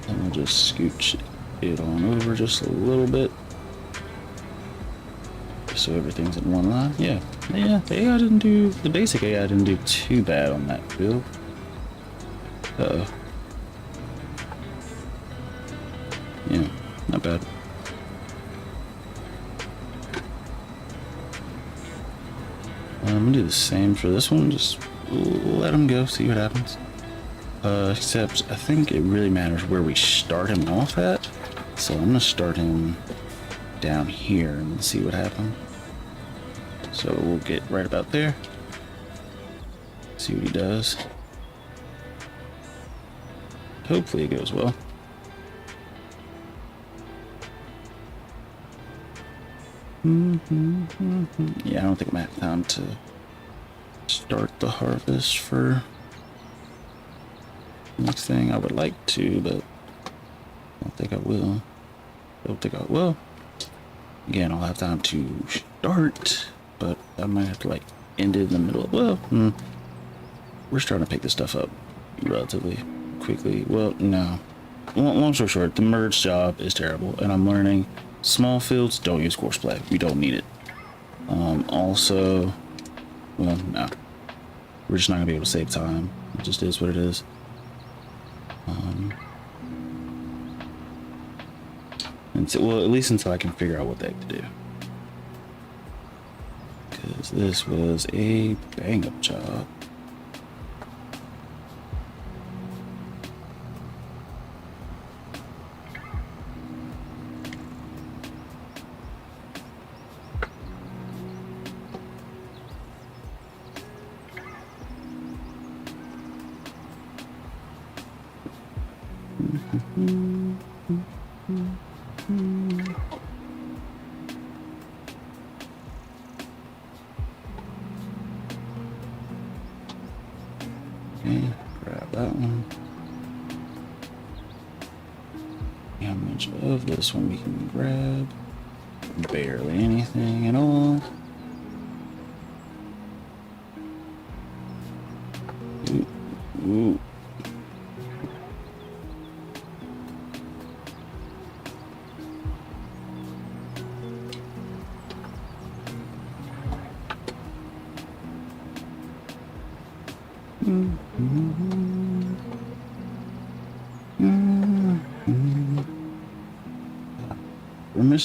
And we'll just scooch it on over just a little bit. So everything's in one line. Yeah, the AI didn't do, the basic AI didn't do too bad on that build. Uh-oh. Yeah, not bad. I'm gonna do the same for this one. Just let him go, see what happens. Except I think it really matters where we start him off at. So I'm gonna start him down here and see what happens. So we'll get right about there. See what he does. Hopefully it goes well. Yeah, I don't think I'm at time to start the harvest for next thing. I would like to, but I don't think I will. I don't think I will. Again, I'll have time to start, but I might have to like end it in the middle. Well, we're starting to pick this stuff up relatively quickly. Well, no. Long story short, the merge job is terrible, and I'm learning small fields don't use course play. We don't need it. Also, well, no. We're just not gonna be able to save time. It just is what it is. Well, at least until I can figure out what the heck to do. Because this was a bang-up job. Okay, grab that one. How much of this one we can grab? Barely anything at all. Ooh.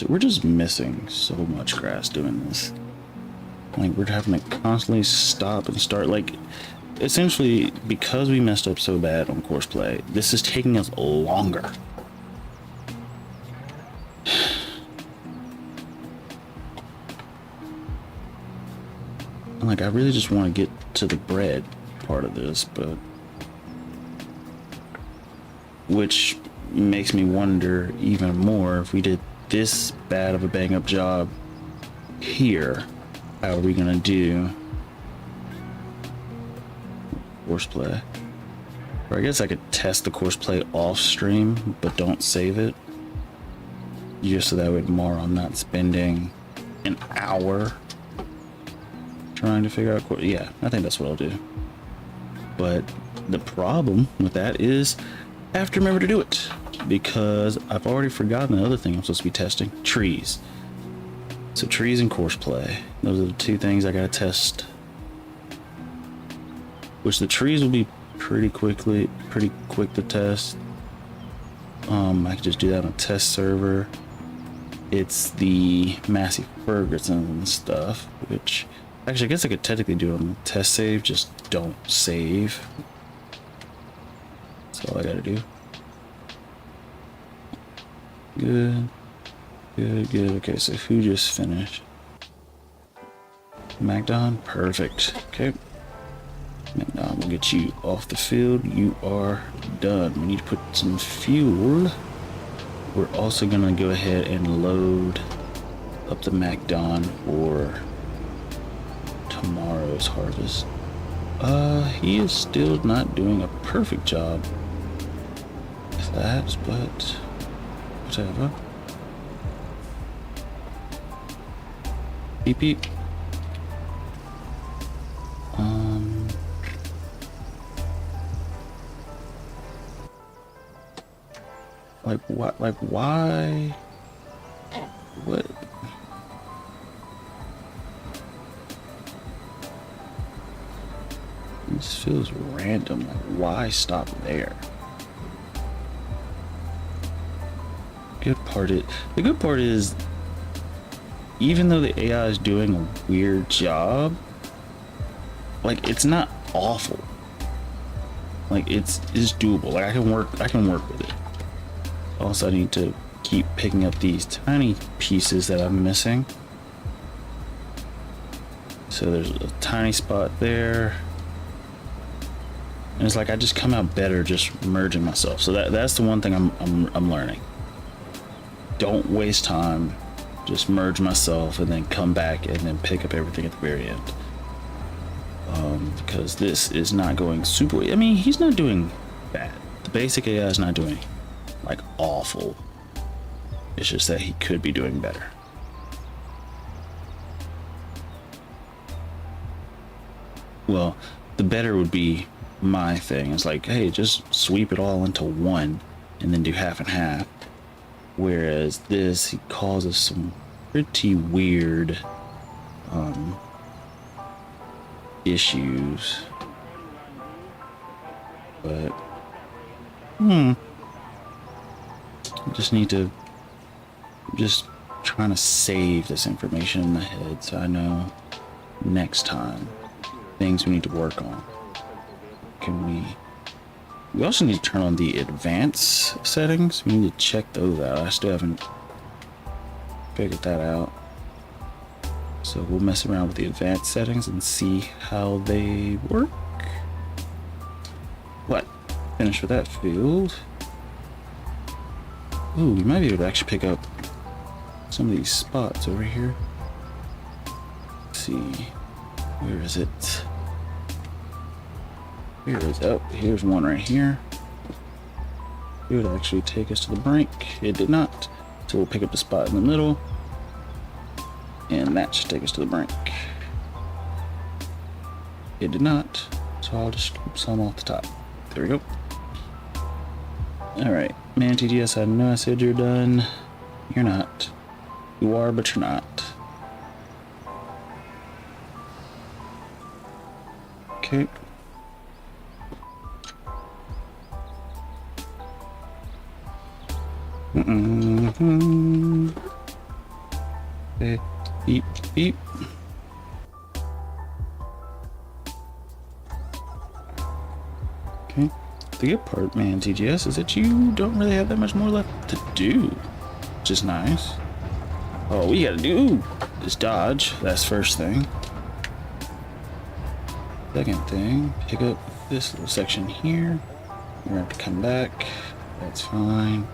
We're just missing so much grass doing this. Like, we're having to constantly stop and start. Like, essentially, because we messed up so bad on course play, this is taking us longer. Like, I really just want to get to the bread part of this, but which makes me wonder even more, if we did this bad of a bang up job here, how are we gonna do course play? Or I guess I could test the course play off stream, but don't save it, just so that way tomorrow I'm not spending an hour trying to figure out. Yeah, I think that's what I'll do. But the problem with that is I have to remember to do it, because I've already forgotten the other thing I'm supposed to be testing: trees. So trees and course play, those are the two things I gotta test, which the trees will be pretty quick to test. I can just do that on a test server. It's the Massey Ferguson stuff, which Actually, I guess I could technically do it on the test save, just don't save. That's all I gotta do. Good. Good, good. Okay, so who just finished? Magdon? Perfect. Okay. Magdon, we'll get you off the field. You are done. We need to put some fuel. We're also gonna go ahead and load up the Magdon for tomorrow's harvest. He is still not doing a perfect job with that, but whatever. Beep beep. Like what? Like why? What? This feels random. Like why stop there? The good part is, even though the AI is doing a weird job, like it's not awful. Like it's doable. Like I can work with it. Also, I need to keep picking up these tiny pieces that I'm missing. So there's a tiny spot there. And it's like I just come out better just merging myself. So that's the one thing I'm learning. Don't waste time. Just merge myself and then come back and then pick up everything at the very end. Because this is not going super. I mean, he's not doing bad. The basic AI is not doing like awful. It's just that he could be doing better. Well, the better would be my thing. It's like, hey, just sweep it all into one and then do half and half. Whereas this, he causes some pretty weird issues. But I just need to trying to save this information in my head so I know next time things we need to work on. We also need to turn on the advanced settings. We need to check those out. I still haven't figured that out. So we'll mess around with the advanced settings and see how they work. What? Finish with that field. Ooh, we might be able to actually pick up some of these spots over here. Let's see. Where is it? Here it is. Oh, here's one right here. It would actually take us to the brink. It did not. So we'll pick up the spot in the middle. And that should take us to the brink. It did not. So I'll just scoop some off the top. There we go. Alright. Man, TGS, I know I said you're done. You're not. You are, but you're not. Okay. Okay. Beep, beep. Okay. The good part, man, TGS, is that you don't really have that much more left to do, which is nice. All we gotta do is dodge. That's first thing. Second thing, pick up this little section here. We're gonna have to come back. That's fine.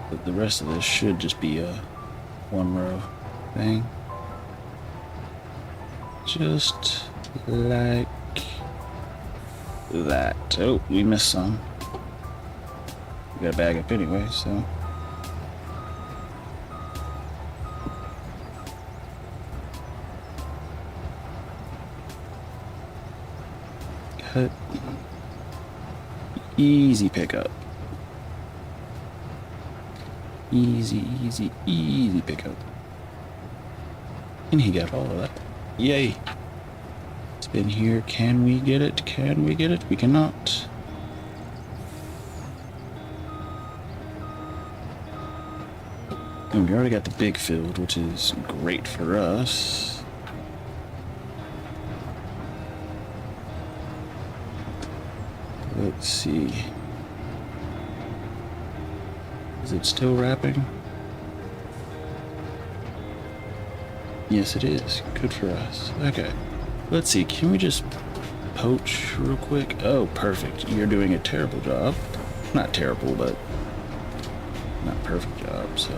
But the rest of this should just be a one row thing. Just like that. Oh, we missed some. We got a bag up anyway, so. Cut. Easy pickup. Easy, easy, easy pickup. And he got all of that. Yay. Spin here. Can we get it? Can we get it? We cannot. And we already got the big field, which is great for us. Let's see. Is it still wrapping? Yes, it is. Good for us. Okay. Let's see. Can we just poach real quick? Oh, perfect. You're doing a terrible job. Not terrible, but not perfect job. So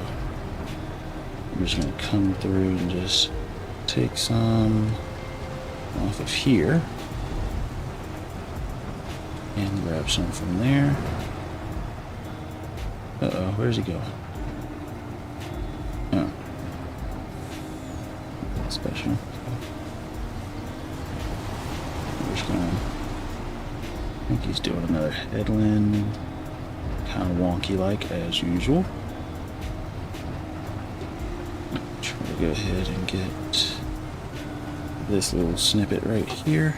I'm just going to come through and just take some off of here and grab some from there. Uh-oh, where's he going? Oh. Special. We're just gonna... I think he's doing another headland. Kind of wonky like, as usual. Try to go ahead and get this little snippet right here.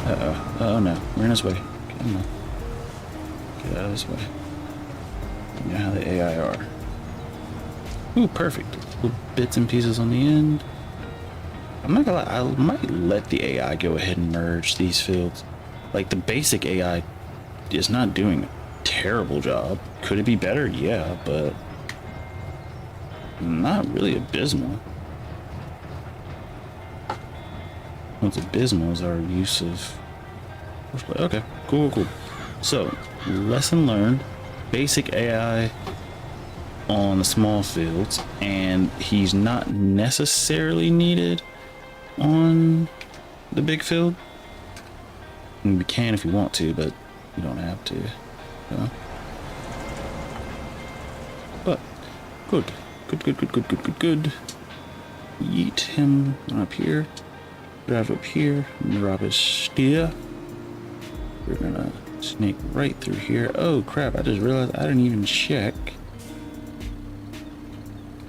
Uh-oh. Oh no, we're in his way. Come on. Get out of his way. You know how the AI are. Ooh, perfect. Little bits and pieces on the end. I'm not gonna lie, I might let the AI go ahead and merge these fields. Like, the basic AI is not doing a terrible job. Could it be better? Yeah, but not really abysmal. What's abysmal is our use of... Okay, cool. So, lesson learned. Basic AI on the small fields, and he's not necessarily needed on the big field. I mean, we can if you want to, but you don't have to. So. But good. Yeet him up here. Drive up here. Drop his steer. We're gonna snake right through here. Oh crap, I just realized I didn't even check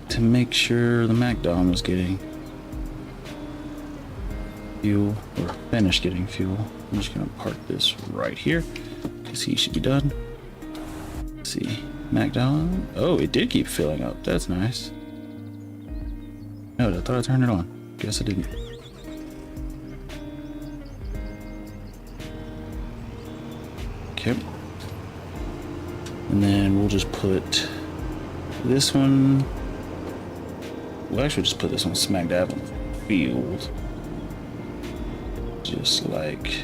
to make sure the MacDom was getting fuel, or finished getting fuel. I'm just gonna park this right here because he should be done. Let's see, MacDom. Oh, it did keep filling up. That's nice. No, I thought I turned it on. Guess I didn't. Okay. And then we'll just put this one. We'll actually just put this one smack dab on the field. Just like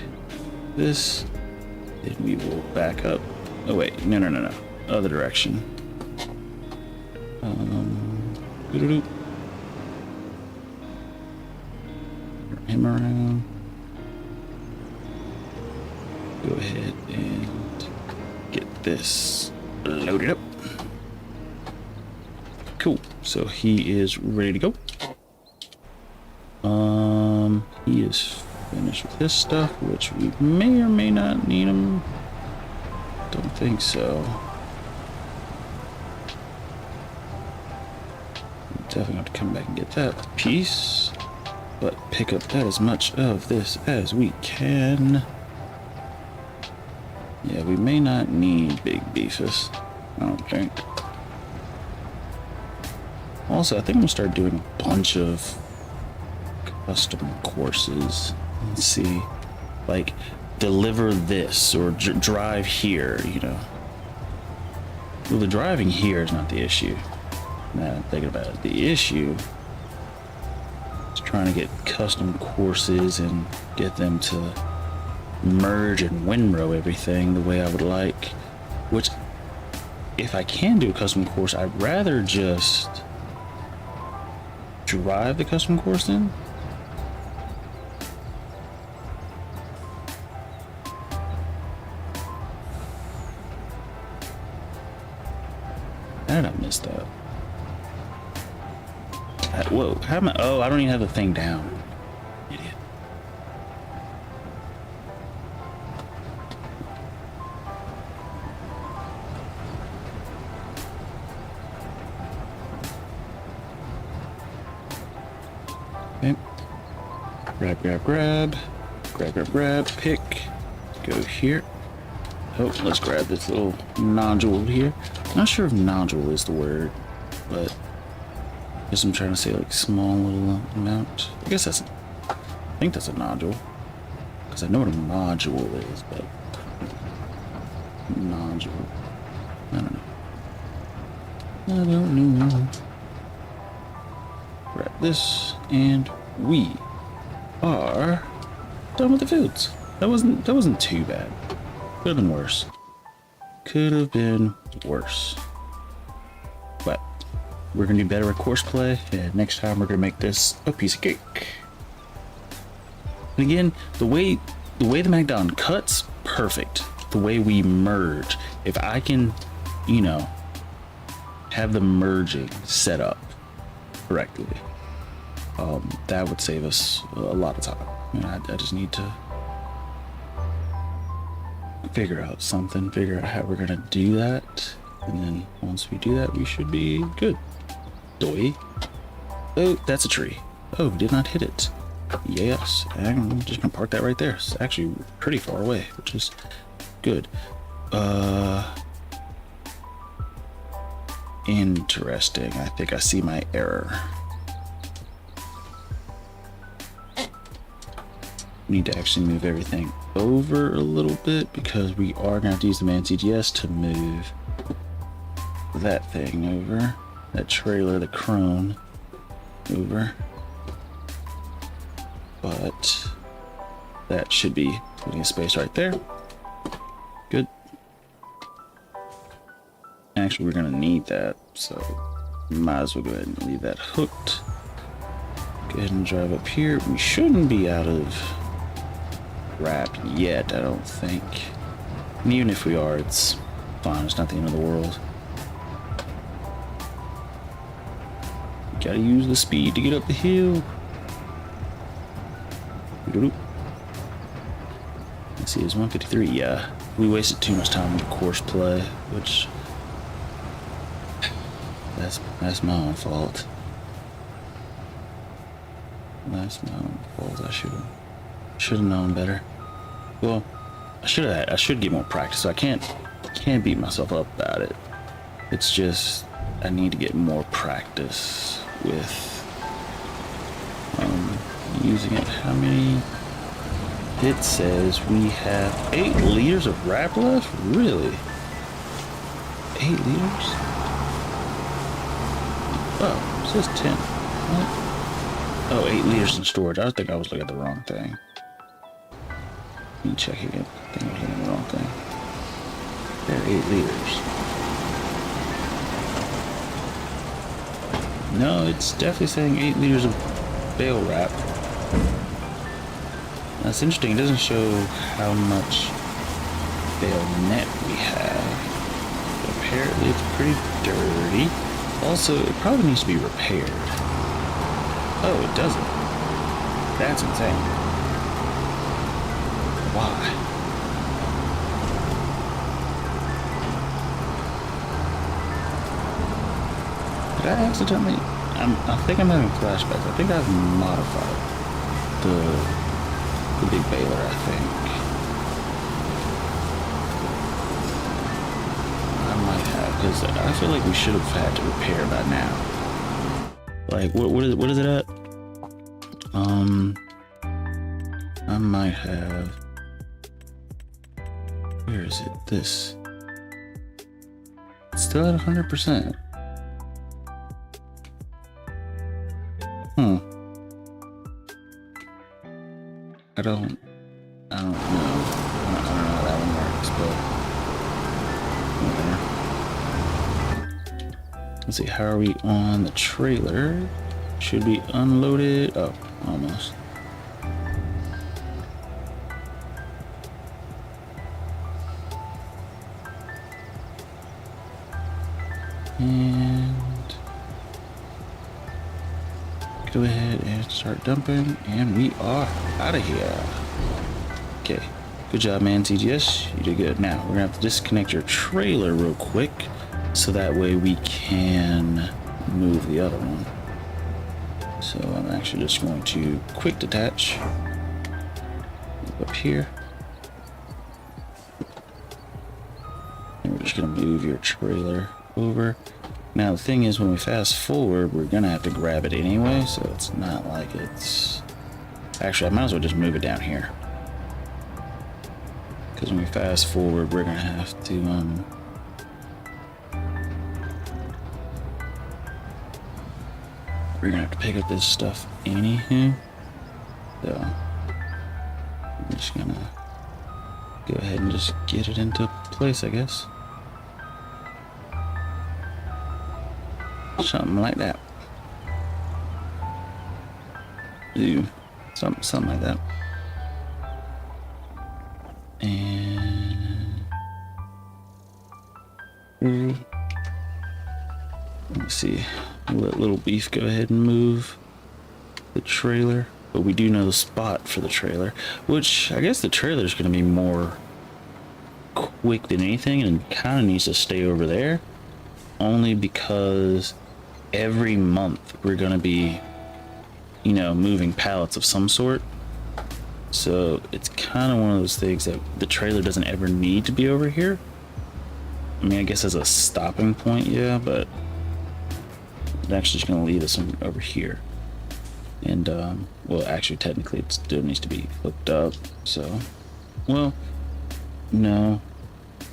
this. Then we will back up. Oh wait, no. Other direction. Turn him around. Go ahead and get this loaded up. Cool. So he is ready to go. He is finished with this stuff, which we may or may not need him. Don't think so. Definitely have to come back and get that piece, but pick up that as much of this as we can. Yeah, we may not need Big Beefus, I don't think. Also, I think I'm gonna start doing a bunch of custom courses. Let's see, like deliver this or drive here, you know. Well, the driving here is not the issue. Now I'm thinking about it, the issue is trying to get custom courses and get them to merge and windrow everything the way I would like. Which, if I can do a custom course, I'd rather just drive the custom course in. How did I miss that? Whoa, how am I? Oh, I don't even have the thing down. Idiot. Okay. Grab, pick. Go here. Oh, let's grab this little nodule here. Not sure if nodule is the word, but I guess I'm trying to say like small little amount. I think that's a nodule. Because because I know what a module is, but module. I don't know. I don't know. Grab this, and we are done with the foods. That wasn't too bad. Could have been worse. Could have been worse. But we're gonna do better at course play, and next time we're gonna make this a piece of cake. And again, the way the Magdon cuts, perfect. The way we merge, if I can, you know, have the merging set up correctly, that would save us a lot of time. I just need to figure out something, figure out how we're gonna do that, and then once we do that, we should be good. Doi. Oh, that's a tree. Oh, did not hit it. Yes, I'm just gonna park that right there. It's actually pretty far away, which is good. Interesting. I think I see my error. Need to actually move everything over a little bit because we are going to have to use the man CGS to move that thing over, that trailer, the crone over, but that should be putting a space right there. Good. Actually, we're going to need that, so might as well go ahead and leave that hooked. Go ahead and drive up here. We shouldn't be out of wrap yet, I don't think. And even if we are, it's fine. It's not the end of the world. You gotta use the speed to get up the hill. Let's see, it's 153. Yeah, we wasted too much time with course play, which that's my own fault. That's my own fault. I should have known better. Well, I should get more practice. So I can't beat myself up about it. It's just I need to get more practice with using it. How many? It says we have 8 liters of wrap left. Really? 8 liters? Oh, it says 10. What? Oh, 8 liters in storage. I think I was looking at the wrong thing. Let me check again. I think I was looking at the wrong thing. There are 8 liters. No, it's definitely saying 8 liters of bale wrap. That's interesting. It doesn't show how much bale net we have. But apparently it's pretty dirty. Also, it probably needs to be repaired. Oh, it doesn't. That's insane. Why? Did I accidentally? I think I'm having flashbacks. I think I've modified the big baler, I think. I might have, because I feel like we should have had to repair by now. Like, what is it at? I might have. Where is it? This. It's still at 100%. I don't know. I don't know how that one works, but whatever. Let's see, how are we on the trailer? Should be unloaded. Oh, almost. And go ahead and start dumping, and we are out of here. Okay, good job, man. TGS, you did good. Now we're gonna have to disconnect your trailer real quick so that way we can move the other one. So I'm actually just going to quick detach up here, and we're just gonna move your trailer over. Now the thing is, when we fast forward, we're gonna have to grab it anyway, so it's not like it's... Actually, I might as well just move it down here. Because when we fast forward, we're gonna have to pick up this stuff anywho. So I'm just gonna go ahead and just get it into place, I guess. Something like that. Ooh, something like that. And let me see. We'll let little beef go ahead and move the trailer, but we do know the spot for the trailer, which I guess the trailer is going to be more quick than anything, and kind of needs to stay over there, only because every month we're going to be, you know, moving pallets of some sort. So it's kind of one of those things that the trailer doesn't ever need to be over here. I mean, I guess as a stopping point, yeah, but it's actually just going to leave us over here. And, well, actually, technically, it still needs to be hooked up. So, well, no,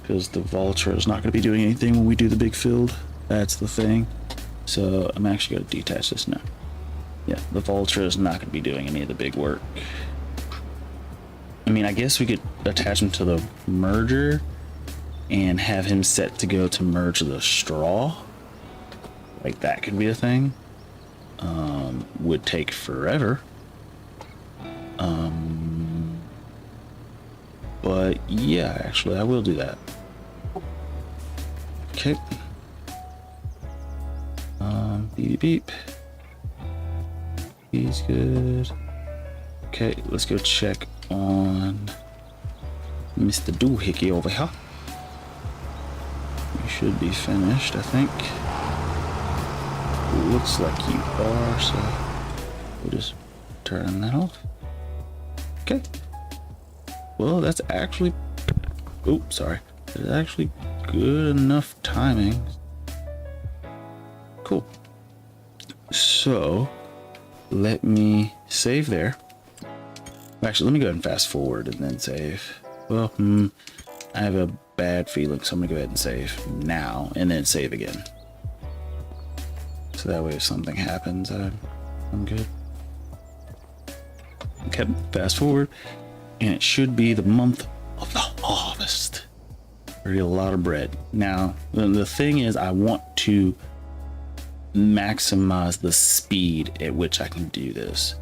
because the Vulture is not going to be doing anything when we do the big field. That's the thing. So I'm actually going to detach this now. Yeah, the Vulture is not going to be doing any of the big work. I mean, I guess we could attach him to the merger and have him set to go to merge the straw. Like, that could be a thing. Would take forever. But yeah, actually, I will do that. Okay. Beep beep. He's good. Okay, let's go check on Mr. Doohickey over here. You should be finished, I think. Looks like you are, so we'll just turn that off. Okay. Well, that's actually, oops, sorry. That's actually good enough timing. Cool. So let me save there. Actually, let me go ahead and fast forward and then save. Well, I have a bad feeling, so I'm gonna go ahead and save now and then save again. So that way if something happens, I'm good. Okay, fast forward, and it should be the month of the harvest. Already a lot of bread. Now, the thing is, I want to maximize the speed at which I can do this.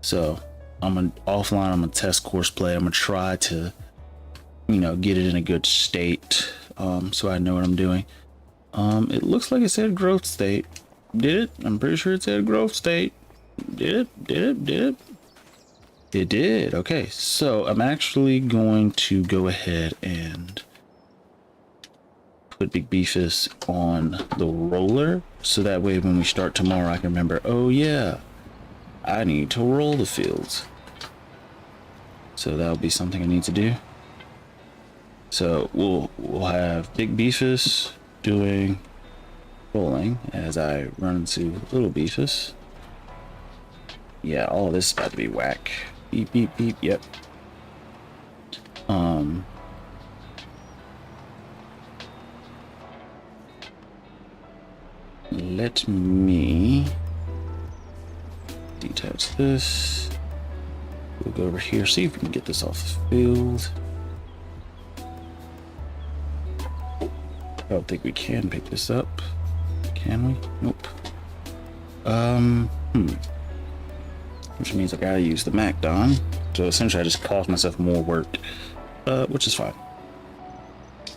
So I'm gonna offline, I'm gonna test course play. I'm gonna try to, you know, get it in a good state, so I know what I'm doing. It looks like it said growth state. Did it? I'm pretty sure it said growth state. Did it? Did it? Did it? It did. Okay, so I'm actually going to go ahead and put Big Beefus on the roller, so that way when we start tomorrow I can remember, oh yeah, I need to roll the fields. So that'll be something I need to do. So we'll have Big Beefus doing rolling as I run into Little Beefus. Yeah, all of this is about to be whack. Beep beep beep. Yep. Let me detach this. We'll go over here, see if we can get this off the field. I don't think we can pick this up. Can we? Nope. Which means I gotta use the MacDon. So essentially I just caused myself more work, which is fine.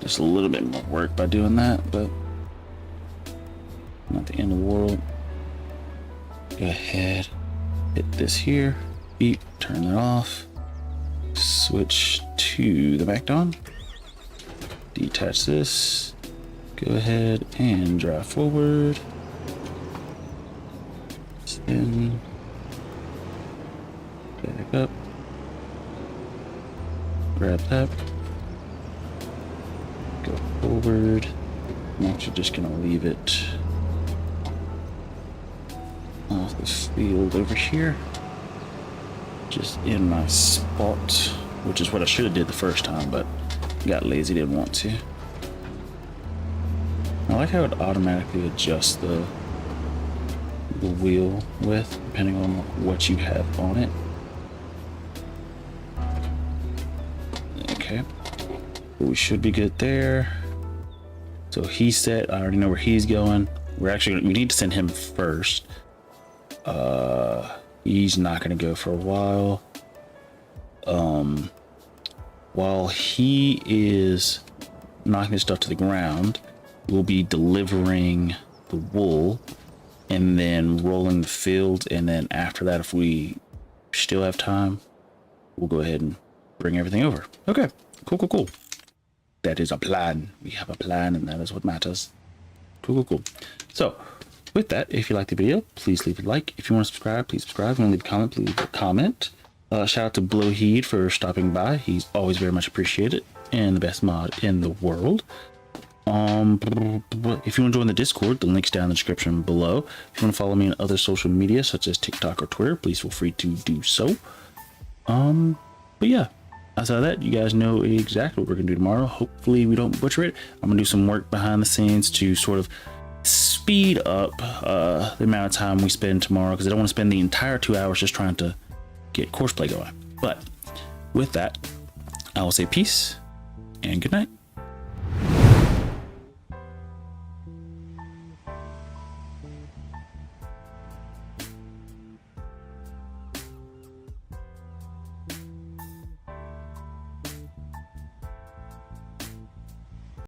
Just a little bit more work by doing that, but not the end of the world. Go ahead, hit this here, beep, turn that off, switch to the MacDon, detach this, go ahead and drive forward, spin, back up, grab that, go forward. I'm actually just gonna leave it off the field over here, just in my spot, which is what I should have did the first time, but got lazy, didn't want to. I like how it automatically adjusts the wheel width depending on what you have on it. Okay, we should be good there. So he's set. I already know where he's going. We need to send him first. He's not gonna go for a while. While he is knocking his stuff to the ground, we'll be delivering the wool and then rolling the field. And then after that, if we still have time, we'll go ahead and bring everything over. Okay, cool. That is a plan. We have a plan, and that is what matters. Cool. So with that, if you like the video, please leave a like. If you want to subscribe, please subscribe. If you want to leave a comment, please leave a comment. Shout out to Blowheed for stopping by. He's always very much appreciated and the best mod in the world. If you want to join the Discord, the link's down in the description below. If you want to follow me on other social media such as TikTok or Twitter, please feel free to do so. But yeah, outside of that, you guys know exactly what we're gonna do tomorrow. Hopefully we don't butcher it. I'm gonna do some work behind the scenes to sort of speed up the amount of time we spend tomorrow, because I don't want to spend the entire 2 hours just trying to get courseplay going. But with that, I will say peace and good night.